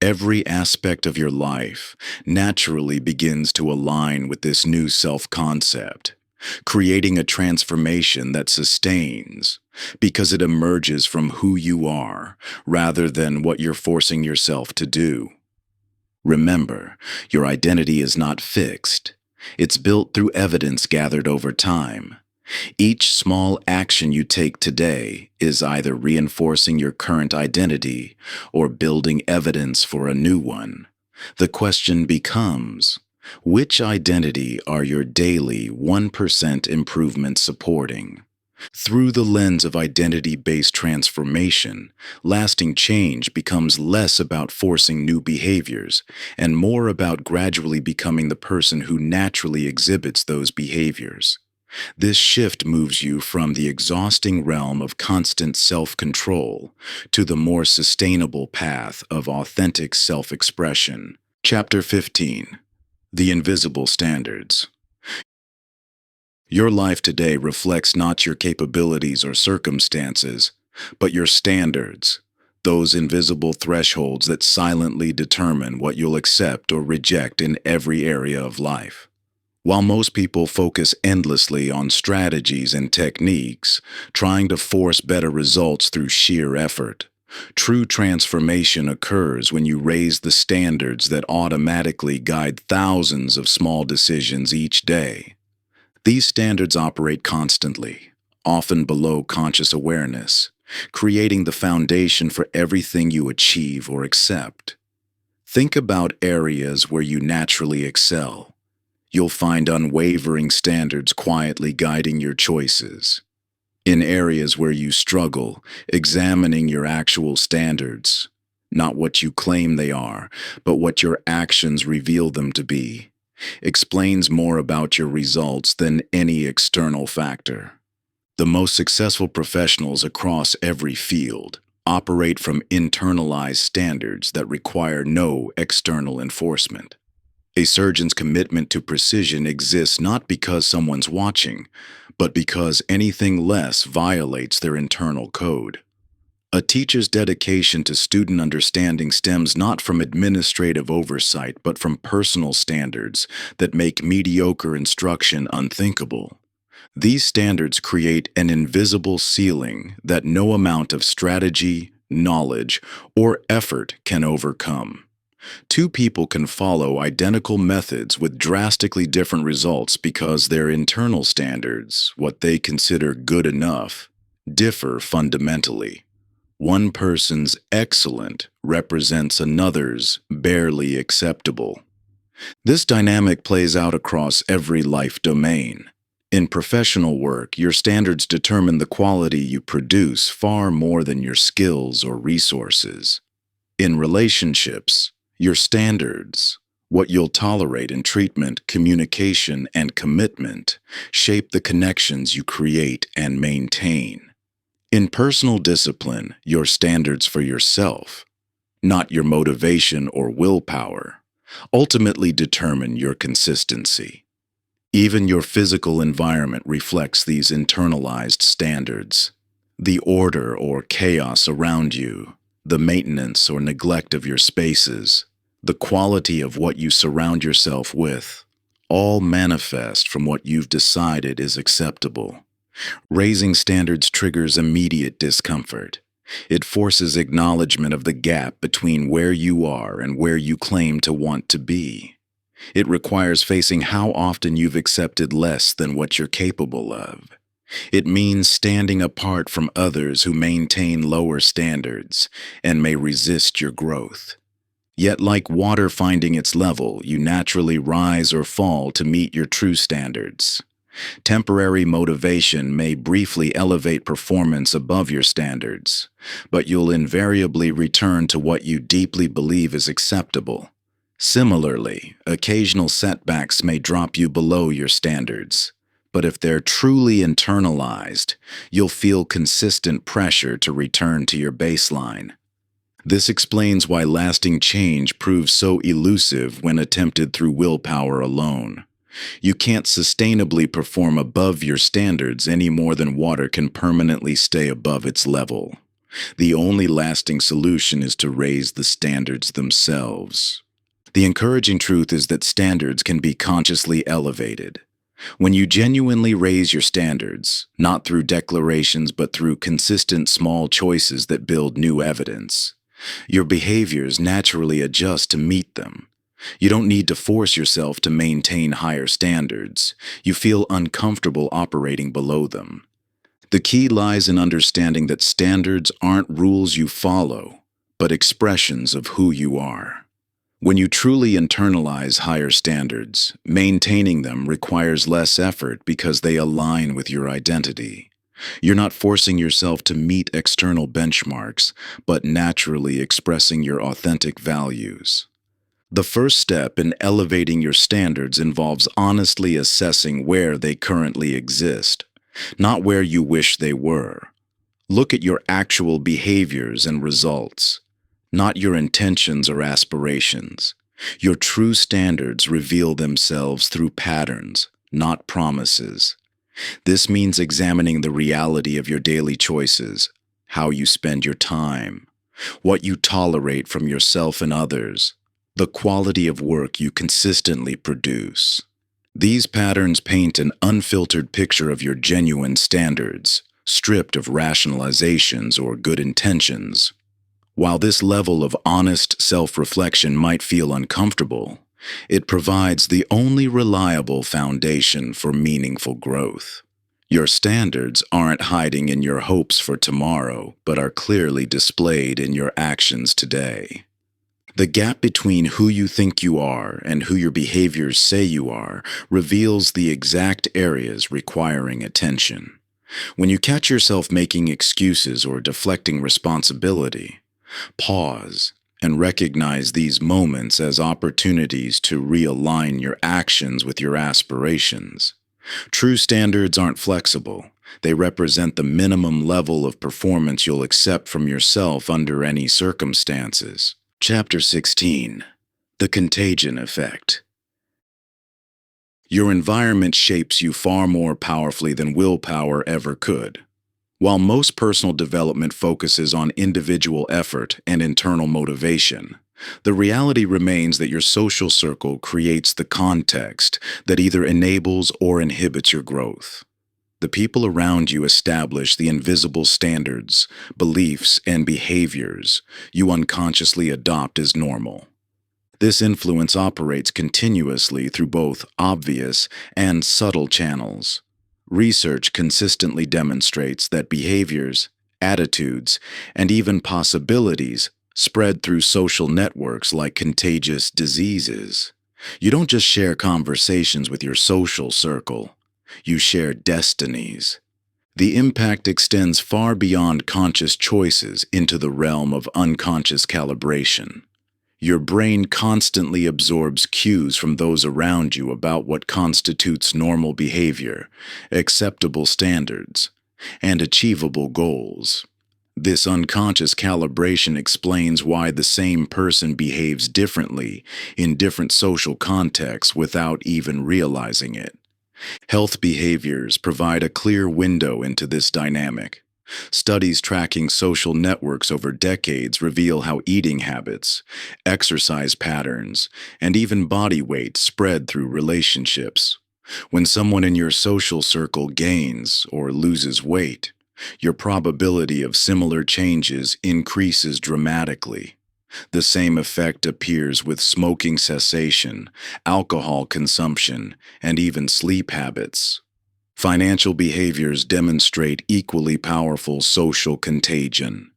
Every aspect of your life naturally begins to align with this new self-concept, creating a transformation that sustains because it emerges from who you are rather than what you're forcing yourself to do. Remember, your identity is not fixed. It's built through evidence gathered over time. Each small action you take today is either reinforcing your current identity or building evidence for a new one. The question becomes, which identity are your daily 1% improvements supporting? Through the lens of identity-based transformation, lasting change becomes less about forcing new behaviors and more about gradually becoming the person who naturally exhibits those behaviors. This shift moves you from the exhausting realm of constant self-control to the more sustainable path of authentic self-expression. Chapter 15. The Invisible Standards. Your life today reflects not your capabilities or circumstances, but your standards, those invisible thresholds that silently determine what you'll accept or reject in every area of life. While most people focus endlessly on strategies and techniques, trying to force better results through sheer effort, true transformation occurs when you raise the standards that automatically guide thousands of small decisions each day. These standards operate constantly, often below conscious awareness, creating the foundation for everything you achieve or accept. Think about areas where you naturally excel. You'll find unwavering standards quietly guiding your choices. In areas where you struggle, examining your actual standards, not what you claim they are, but what your actions reveal them to be, explains more about your results than any external factor. The most successful professionals across every field operate from internalized standards that require no external enforcement. A surgeon's commitment to precision exists not because someone's watching, but because anything less violates their internal code. A teacher's dedication to student understanding stems not from administrative oversight but from personal standards that make mediocre instruction unthinkable. These standards create an invisible ceiling that no amount of strategy, knowledge, or effort can overcome. Two people can follow identical methods with drastically different results because their internal standards, what they consider good enough, differ fundamentally. One person's excellent represents another's barely acceptable. This dynamic plays out across every life domain. In professional work, your standards determine the quality you produce far more than your skills or resources. In relationships, your standards, what you'll tolerate in treatment, communication, and commitment, shape the connections you create and maintain. In personal discipline, your standards for yourself, not your motivation or willpower, ultimately determine your consistency. Even your physical environment reflects these internalized standards. The order or chaos around you, the maintenance or neglect of your spaces, the quality of what you surround yourself with, all manifest from what you've decided is acceptable. Raising standards triggers immediate discomfort. It forces acknowledgement of the gap between where you are and where you claim to want to be. It requires facing how often you've accepted less than what you're capable of. It means standing apart from others who maintain lower standards and may resist your growth. Yet, like water finding its level, you naturally rise or fall to meet your true standards. Temporary motivation may briefly elevate performance above your standards, but you'll invariably return to what you deeply believe is acceptable. Similarly, occasional setbacks may drop you below your standards, but if they're truly internalized, you'll feel consistent pressure to return to your baseline. This explains why lasting change proves so elusive when attempted through willpower alone. You can't sustainably perform above your standards any more than water can permanently stay above its level. The only lasting solution is to raise the standards themselves. The encouraging truth is that standards can be consciously elevated. When you genuinely raise your standards, not through declarations but through consistent small choices that build new evidence, your behaviors naturally adjust to meet them. You don't need to force yourself to maintain higher standards. You feel uncomfortable operating below them. The key lies in understanding that standards aren't rules you follow, but expressions of who you are. When you truly internalize higher standards, maintaining them requires less effort because they align with your identity. You're not forcing yourself to meet external benchmarks, but naturally expressing your authentic values. The first step in elevating your standards involves honestly assessing where they currently exist, not where you wish they were. Look at your actual behaviors and results, not your intentions or aspirations. Your true standards reveal themselves through patterns, not promises. This means examining the reality of your daily choices, how you spend your time, what you tolerate from yourself and others, the quality of work you consistently produce. These patterns paint an unfiltered picture of your genuine standards, stripped of rationalizations or good intentions. While this level of honest self-reflection might feel uncomfortable, it provides the only reliable foundation for meaningful growth. Your standards aren't hiding in your hopes for tomorrow, but are clearly displayed in your actions today. The gap between who you think you are and who your behaviors say you are reveals the exact areas requiring attention. When you catch yourself making excuses or deflecting responsibility, pause and recognize these moments as opportunities to realign your actions with your aspirations. True standards aren't flexible. They represent the minimum level of performance you'll accept from yourself under any circumstances. Chapter 16. The Contagion Effect. Your environment shapes you far more powerfully than willpower ever could. While most personal development focuses on individual effort and internal motivation, the reality remains that your social circle creates the context that either enables or inhibits your growth. The people around you establish the invisible standards, beliefs, and behaviors you unconsciously adopt as normal. This influence operates continuously through both obvious and subtle channels. Research consistently demonstrates that behaviors, attitudes, and even possibilities spread through social networks like contagious diseases. You don't just share conversations with your social circle. You share destinies. The impact extends far beyond conscious choices into the realm of unconscious calibration. Your brain constantly absorbs cues from those around you about what constitutes normal behavior, acceptable standards, and achievable goals. This unconscious calibration explains why the same person behaves differently in different social contexts without even realizing it. Health behaviors provide a clear window into this dynamic. Studies tracking social networks over decades reveal how eating habits, exercise patterns, and even body weight spread through relationships. When someone in your social circle gains or loses weight, your probability of similar changes increases dramatically. The same effect appears with smoking cessation, alcohol consumption, and even sleep habits. Financial behaviors demonstrate equally powerful social contagion.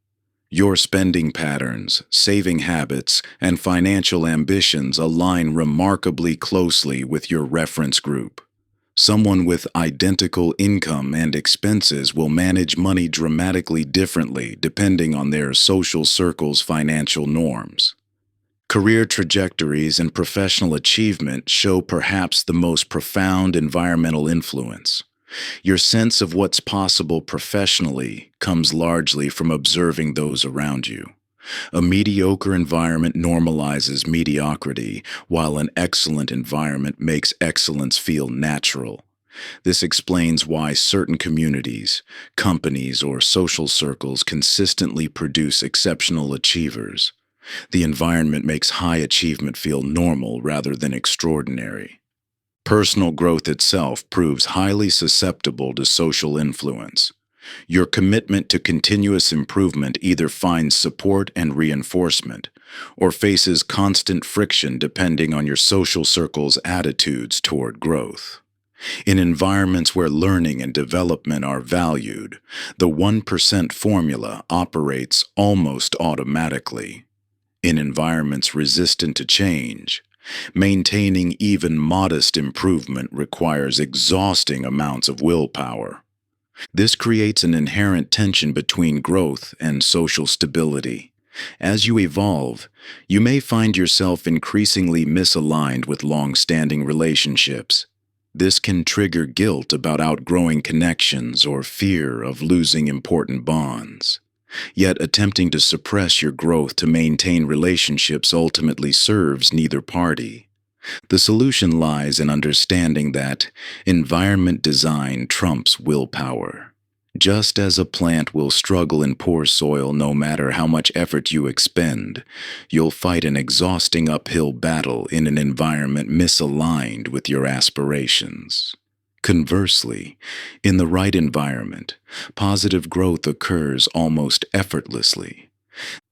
Your spending patterns, saving habits, and financial ambitions align remarkably closely with your reference group. Someone with identical income and expenses will manage money dramatically differently depending on their social circle's financial norms. Career trajectories and professional achievement show perhaps the most profound environmental influence. Your sense of what's possible professionally comes largely from observing those around you. A mediocre environment normalizes mediocrity, while an excellent environment makes excellence feel natural. This explains why certain communities, companies, or social circles consistently produce exceptional achievers. The environment makes high achievement feel normal rather than extraordinary. Personal growth itself proves highly susceptible to social influence. Your commitment to continuous improvement either finds support and reinforcement, or faces constant friction depending on your social circle's attitudes toward growth. In environments where learning and development are valued, the 1% formula operates almost automatically. In environments resistant to change, maintaining even modest improvement requires exhausting amounts of willpower. This creates an inherent tension between growth and social stability. As you evolve, you may find yourself increasingly misaligned with long-standing relationships. This can trigger guilt about outgrowing connections or fear of losing important bonds. Yet attempting to suppress your growth to maintain relationships ultimately serves neither party. The solution lies in understanding that environment design trumps willpower. Just as a plant will struggle in poor soil no matter how much effort you expend, you'll fight an exhausting uphill battle in an environment misaligned with your aspirations. Conversely, in the right environment, positive growth occurs almost effortlessly.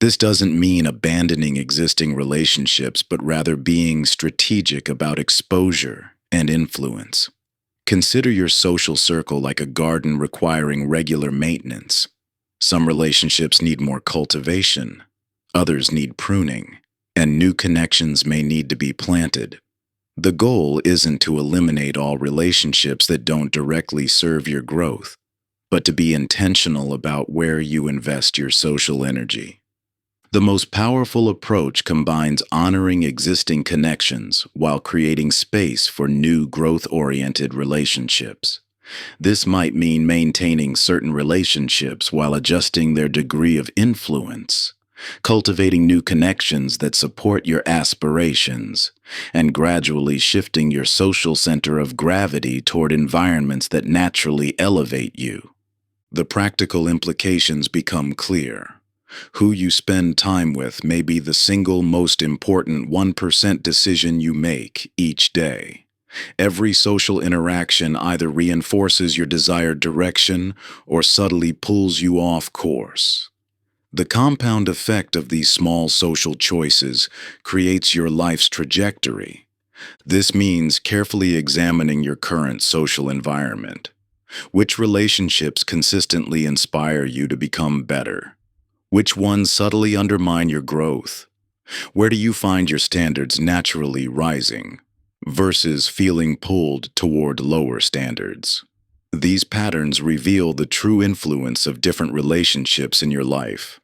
This doesn't mean abandoning existing relationships, but rather being strategic about exposure and influence. Consider your social circle like a garden requiring regular maintenance. Some relationships need more cultivation, others need pruning, and new connections may need to be planted. The goal isn't to eliminate all relationships that don't directly serve your growth, but to be intentional about where you invest your social energy. The most powerful approach combines honoring existing connections while creating space for new growth-oriented relationships. This might mean maintaining certain relationships while adjusting their degree of influence, cultivating new connections that support your aspirations, and gradually shifting your social center of gravity toward environments that naturally elevate you. The practical implications become clear. Who you spend time with may be the single most important 1% decision you make each day. Every social interaction either reinforces your desired direction or subtly pulls you off course. The compound effect of these small social choices creates your life's trajectory. This means carefully examining your current social environment. Which relationships consistently inspire you to become better? Which ones subtly undermine your growth? Where do you find your standards naturally rising versus feeling pulled toward lower standards? These patterns reveal the true influence of different relationships in your life.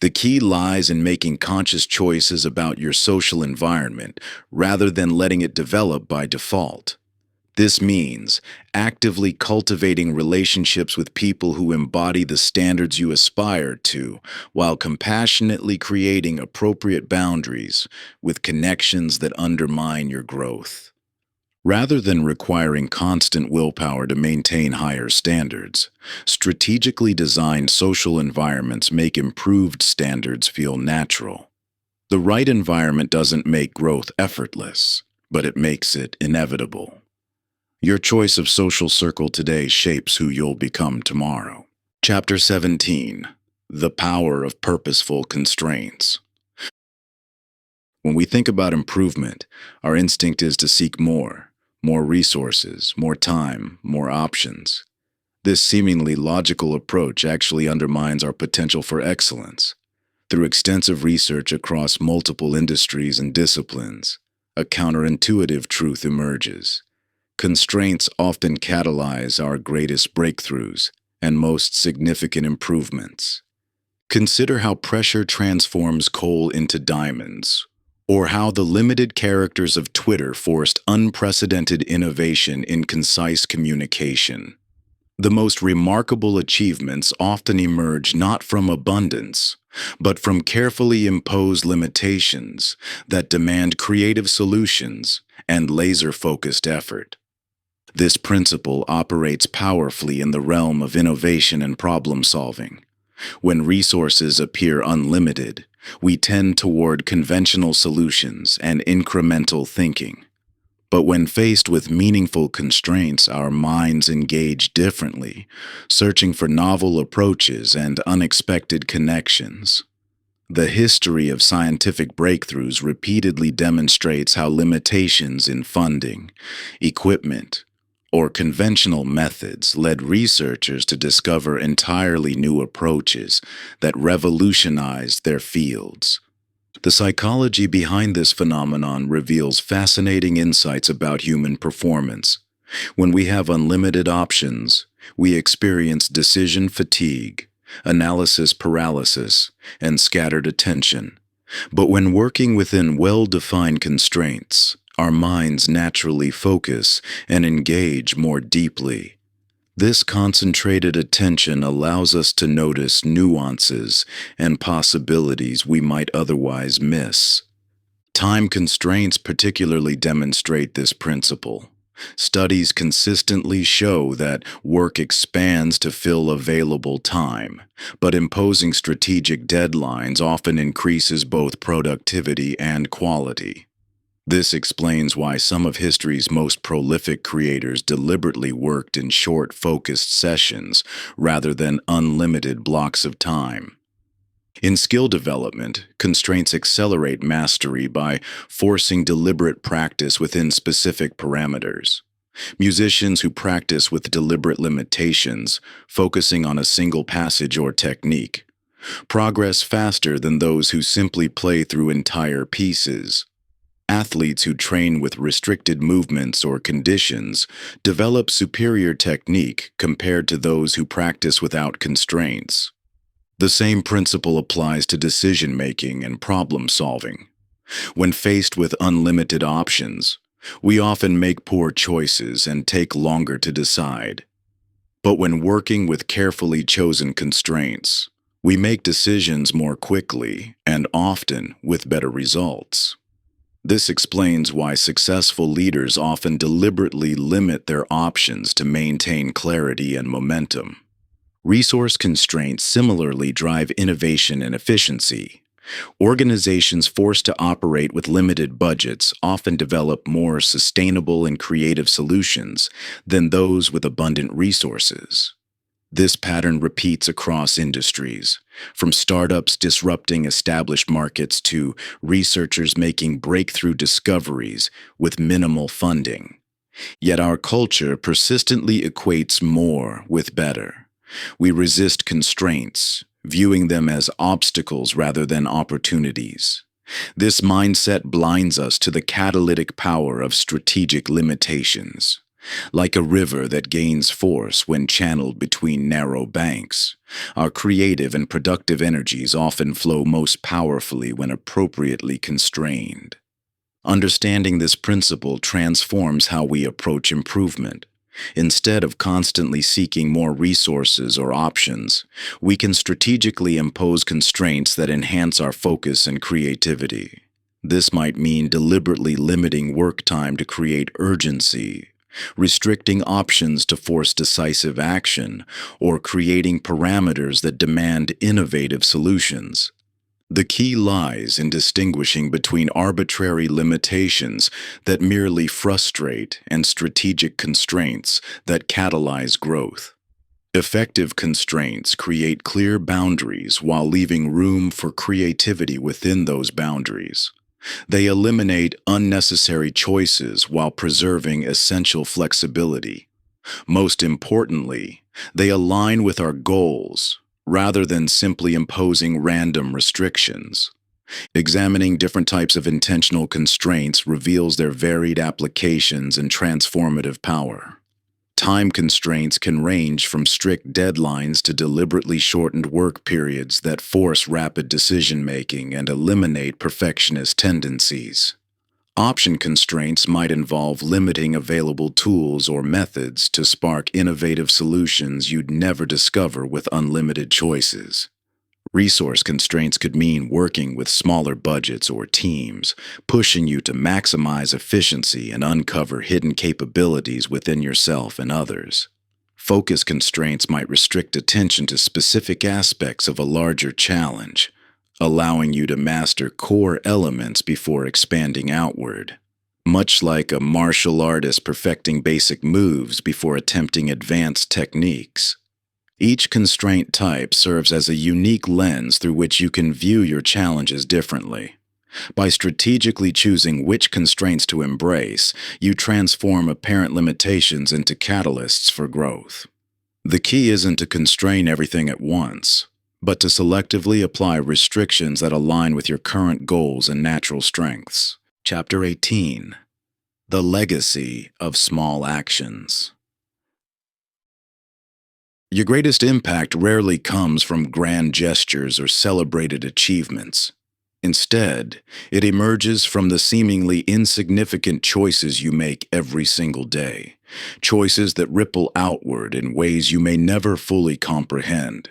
The key lies in making conscious choices about your social environment rather than letting it develop by default. This means actively cultivating relationships with people who embody the standards you aspire to, while compassionately creating appropriate boundaries with connections that undermine your growth. Rather than requiring constant willpower to maintain higher standards, strategically designed social environments make improved standards feel natural. The right environment doesn't make growth effortless, but it makes it inevitable. Your choice of social circle today shapes who you'll become tomorrow. Chapter 17. The Power of Purposeful Constraints. When we think about improvement, our instinct is to seek more resources, more time, more options. This seemingly logical approach actually undermines our potential for excellence. Through extensive research across multiple industries and disciplines, a counterintuitive truth emerges. Constraints often catalyze our greatest breakthroughs and most significant improvements. Consider how pressure transforms coal into diamonds, or how the limited characters of Twitter forced unprecedented innovation in concise communication. The most remarkable achievements often emerge not from abundance, but from carefully imposed limitations that demand creative solutions and laser-focused effort. This principle operates powerfully in the realm of innovation and problem solving. When resources appear unlimited, we tend toward conventional solutions and incremental thinking. But when faced with meaningful constraints, our minds engage differently, searching for novel approaches and unexpected connections. The history of scientific breakthroughs repeatedly demonstrates how limitations in funding, equipment, or conventional methods led researchers to discover entirely new approaches that revolutionized their fields. The psychology behind this phenomenon reveals fascinating insights about human performance. When we have unlimited options, we experience decision fatigue, analysis paralysis, and scattered attention. But when working within well-defined constraints, our minds naturally focus and engage more deeply. This concentrated attention allows us to notice nuances and possibilities we might otherwise miss. Time constraints particularly demonstrate this principle. Studies consistently show that work expands to fill available time, but imposing strategic deadlines often increases both productivity and quality. This explains why some of history's most prolific creators deliberately worked in short, focused sessions rather than unlimited blocks of time. In skill development, constraints accelerate mastery by forcing deliberate practice within specific parameters. Musicians who practice with deliberate limitations, focusing on a single passage or technique, progress faster than those who simply play through entire pieces. Athletes who train with restricted movements or conditions develop superior technique compared to those who practice without constraints. The same principle applies to decision-making and problem-solving. When faced with unlimited options, we often make poor choices and take longer to decide. But when working with carefully chosen constraints, we make decisions more quickly and often with better results. This explains why successful leaders often deliberately limit their options to maintain clarity and momentum. Resource constraints similarly drive innovation and efficiency. Organizations forced to operate with limited budgets often develop more sustainable and creative solutions than those with abundant resources. This pattern repeats across industries, from startups disrupting established markets to researchers making breakthrough discoveries with minimal funding. Yet our culture persistently equates more with better. We resist constraints, viewing them as obstacles rather than opportunities. This mindset blinds us to the catalytic power of strategic limitations. Like a river that gains force when channeled between narrow banks, our creative and productive energies often flow most powerfully when appropriately constrained. Understanding this principle transforms how we approach improvement. Instead of constantly seeking more resources or options, we can strategically impose constraints that enhance our focus and creativity. This might mean deliberately limiting work time to create urgency, restricting options to force decisive action, or creating parameters that demand innovative solutions. The key lies in distinguishing between arbitrary limitations that merely frustrate and strategic constraints that catalyze growth. Effective constraints create clear boundaries while leaving room for creativity within those boundaries. They eliminate unnecessary choices while preserving essential flexibility. Most importantly, they align with our goals rather than simply imposing random restrictions. Examining different types of intentional constraints reveals their varied applications and transformative power. Time constraints can range from strict deadlines to deliberately shortened work periods that force rapid decision-making and eliminate perfectionist tendencies. Option constraints might involve limiting available tools or methods to spark innovative solutions you'd never discover with unlimited choices. Resource constraints could mean working with smaller budgets or teams, pushing you to maximize efficiency and uncover hidden capabilities within yourself and others. Focus constraints might restrict attention to specific aspects of a larger challenge, allowing you to master core elements before expanding outward. Much like a martial artist perfecting basic moves before attempting advanced techniques. Each constraint type serves as a unique lens through which you can view your challenges differently. By strategically choosing which constraints to embrace, you transform apparent limitations into catalysts for growth. The key isn't to constrain everything at once, but to selectively apply restrictions that align with your current goals and natural strengths. Chapter 18. The Legacy of Small Actions. Your greatest impact rarely comes from grand gestures or celebrated achievements. Instead, it emerges from the seemingly insignificant choices you make every single day, choices that ripple outward in ways you may never fully comprehend.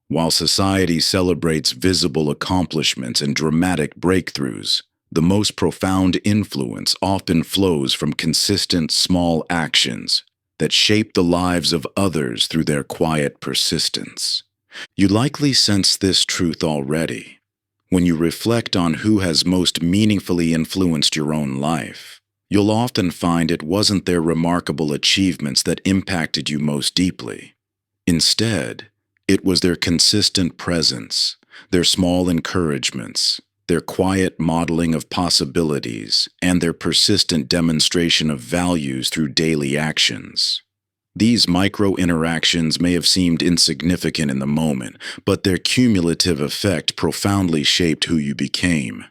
While society celebrates visible accomplishments and dramatic breakthroughs, the most profound influence often flows from consistent small actions that shape the lives of others through their quiet persistence. You likely sense this truth already when you reflect on who has most meaningfully influenced your own life. You'll often find it wasn't their remarkable achievements that impacted you most deeply. Instead, it was their consistent presence, their small encouragements, their quiet modeling of possibilities, and their persistent demonstration of values through daily actions. These micro-interactions may have seemed insignificant in the moment, but their cumulative effect profoundly shaped who you became.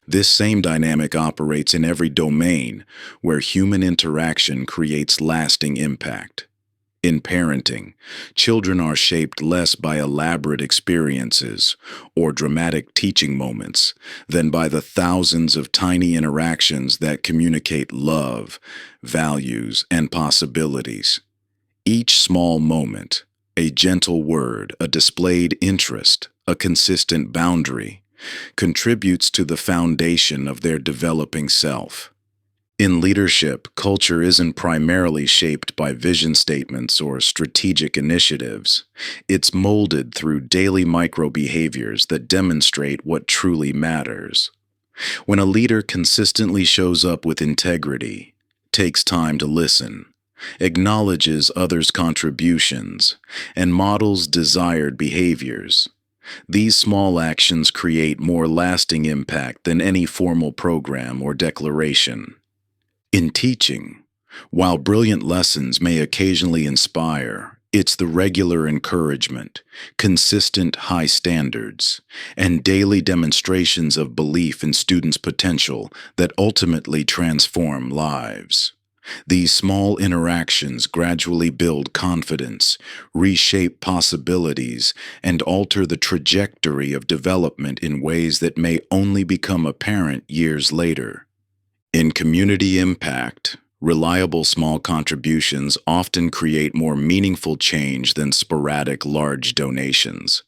This same dynamic operates in every domain where human interaction creates lasting impact. In parenting, children are shaped less by elaborate experiences or dramatic teaching moments than by the thousands of tiny interactions that communicate love, values, and possibilities. Each small moment, a gentle word, a displayed interest, a consistent boundary, contributes to the foundation of their developing self. In leadership, culture isn't primarily shaped by vision statements or strategic initiatives. It's molded through daily micro-behaviors that demonstrate what truly matters. When a leader consistently shows up with integrity, takes time to listen, acknowledges others' contributions, and models desired behaviors, these small actions create more lasting impact than any formal program or declaration. In teaching, while brilliant lessons may occasionally inspire, it's the regular encouragement, consistent high standards, and daily demonstrations of belief in students' potential that ultimately transform lives. These small interactions gradually build confidence, reshape possibilities, and alter the trajectory of development in ways that may only become apparent years later. In community impact, reliable small contributions often create more meaningful change than sporadic large donations.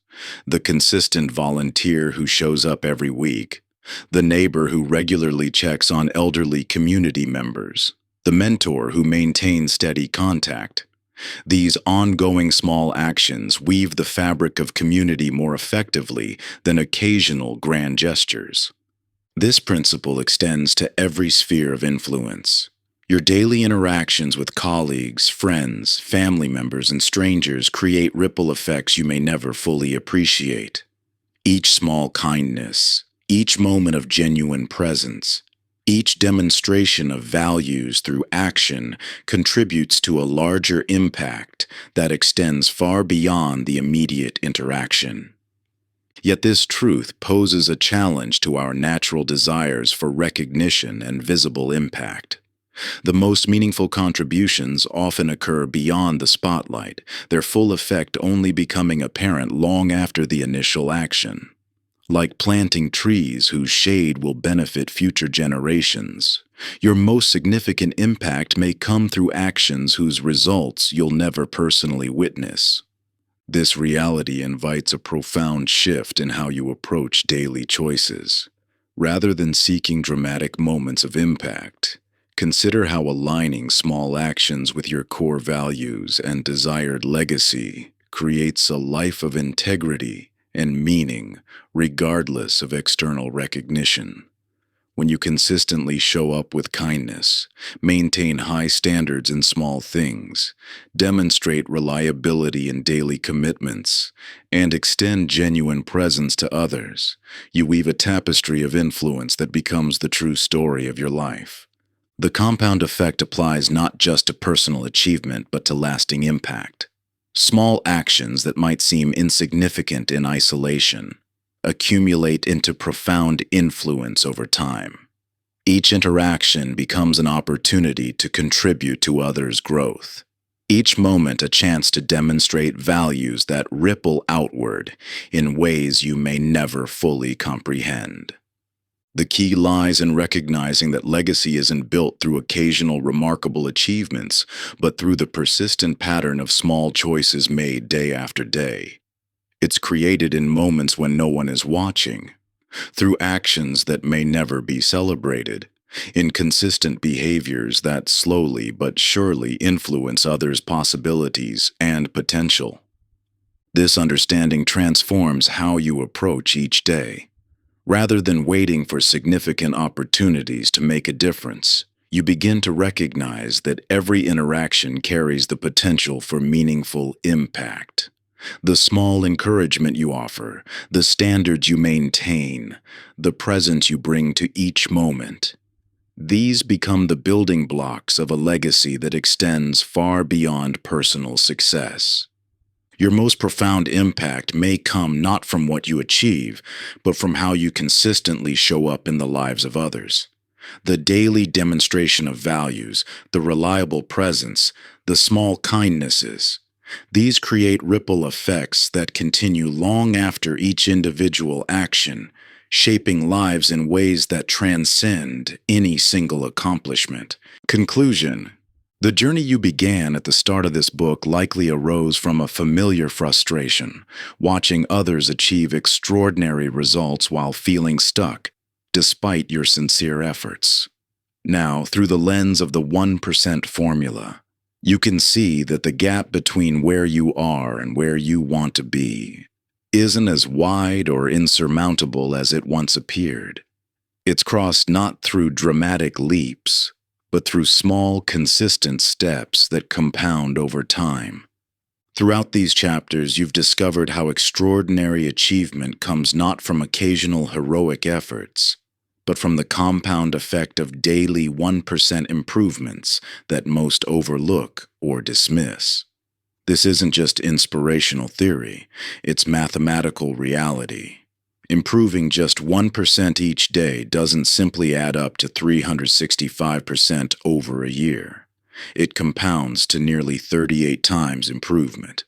The consistent volunteer who shows up every week, the neighbor who regularly checks on elderly community members, the mentor who maintains steady contact. These ongoing small actions weave the fabric of community more effectively than occasional grand gestures. This principle extends to every sphere of influence. Your daily interactions with colleagues, friends, family members, and strangers create ripple effects you may never fully appreciate. Each small kindness, each moment of genuine presence, each demonstration of values through action contributes to a larger impact that extends far beyond the immediate interaction. Yet this truth poses a challenge to our natural desires for recognition and visible impact. The most meaningful contributions often occur beyond the spotlight, their full effect only becoming apparent long after the initial action. Like planting trees whose shade will benefit future generations, your most significant impact may come through actions whose results you'll never personally witness. This reality invites a profound shift in how you approach daily choices. Rather than seeking dramatic moments of impact, consider how aligning small actions with your core values and desired legacy creates a life of integrity and meaning, regardless of external recognition. When you consistently show up with kindness, maintain high standards in small things, demonstrate reliability in daily commitments, and extend genuine presence to others, you weave a tapestry of influence that becomes the true story of your life. The compound effect applies not just to personal achievement but to lasting impact. Small actions that might seem insignificant in isolation accumulate into profound influence over time. Each interaction becomes an opportunity to contribute to others' growth. Each moment a chance to demonstrate values that ripple outward in ways you may never fully comprehend. The key lies in recognizing that legacy isn't built through occasional remarkable achievements, but through the persistent pattern of small choices made day after day. It's created in moments when no one is watching, through actions that may never be celebrated, in consistent behaviors that slowly but surely influence others' possibilities and potential. This understanding transforms how you approach each day. Rather than waiting for significant opportunities to make a difference, you begin to recognize that every interaction carries the potential for meaningful impact. The small encouragement you offer, the standards you maintain, the presence you bring to each moment. These become the building blocks of a legacy that extends far beyond personal success. Your most profound impact may come not from what you achieve, but from how you consistently show up in the lives of others. The daily demonstration of values, the reliable presence, the small kindnesses. These create ripple effects that continue long after each individual action, shaping lives in ways that transcend any single accomplishment. Conclusion. The journey you began at the start of this book likely arose from a familiar frustration, watching others achieve extraordinary results while feeling stuck, despite your sincere efforts. Now, through the lens of the 1% formula, you can see that the gap between where you are and where you want to be isn't as wide or insurmountable as it once appeared. It's crossed not through dramatic leaps, but through small, consistent steps that compound over time. Throughout these chapters, you've discovered how extraordinary achievement comes not from occasional heroic efforts, but from the compound effect of daily 1% improvements that most overlook or dismiss. This isn't just inspirational theory, it's mathematical reality. Improving just 1% each day doesn't simply add up to 365% over a year. It compounds to nearly 38 times improvement.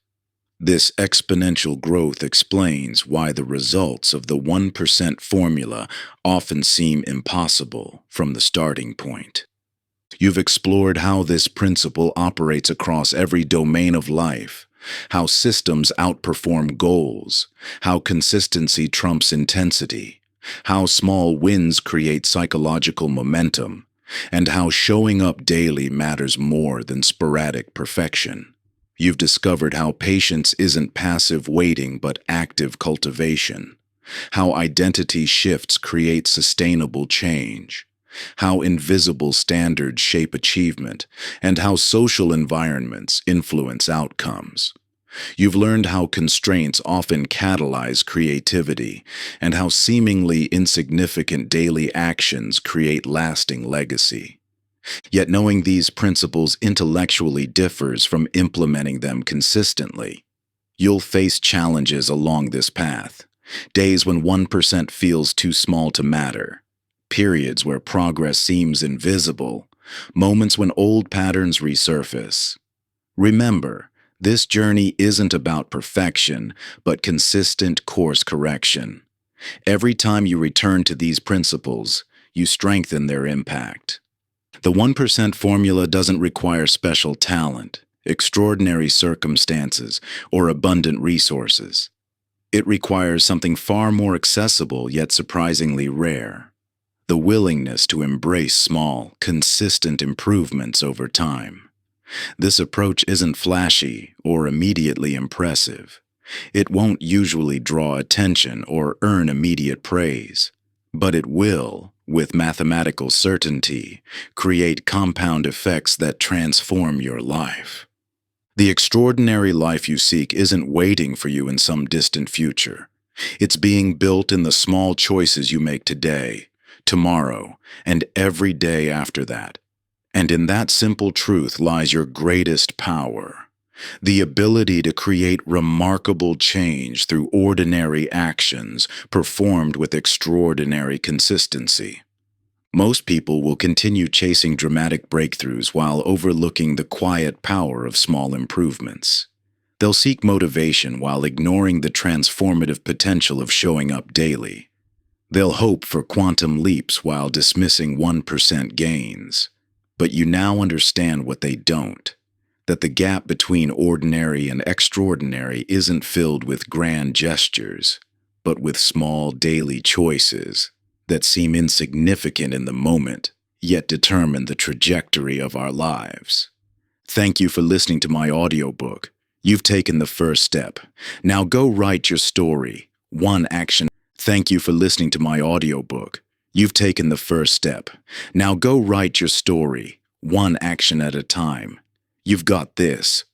This exponential growth explains why the results of the 1% formula often seem impossible from the starting point. You've explored how this principle operates across every domain of life, how systems outperform goals, how consistency trumps intensity, how small wins create psychological momentum, and how showing up daily matters more than sporadic perfection. You've discovered how patience isn't passive waiting but active cultivation, how identity shifts create sustainable change, how invisible standards shape achievement, and how social environments influence outcomes. You've learned how constraints often catalyze creativity, and how seemingly insignificant daily actions create lasting legacy. Yet knowing these principles intellectually differs from implementing them consistently. You'll face challenges along this path, days when 1% feels too small to matter, periods where progress seems invisible, moments when old patterns resurface. Remember, this journey isn't about perfection, but consistent course correction. Every time you return to these principles, you strengthen their impact. The 1% formula doesn't require special talent. extraordinary circumstances, or abundant resources. It requires something far more accessible yet surprisingly rare: the willingness to embrace small, consistent improvements over time. This approach isn't flashy or immediately impressive. It won't usually draw attention or earn immediate praise, but it will, with mathematical certainty, create compound effects that transform your life. The extraordinary life you seek isn't waiting for you in some distant future. It's being built in the small choices you make today, tomorrow, and every day after that. And in that simple truth lies your greatest power: the ability to create remarkable change through ordinary actions performed with extraordinary consistency. Most people will continue chasing dramatic breakthroughs while overlooking the quiet power of small improvements. They'll seek motivation while ignoring the transformative potential of showing up daily. They'll hope for quantum leaps while dismissing 1% gains. But you now understand what they don't: that the gap between ordinary and extraordinary isn't filled with grand gestures, but with small daily choices that seem insignificant in the moment, yet determine the trajectory of our lives. Thank you for listening to my audiobook. You've taken the first step. Now go write your story. One action. Thank you for listening to my audiobook. You've taken the first step. Now go write your story, one action at a time. You've got this.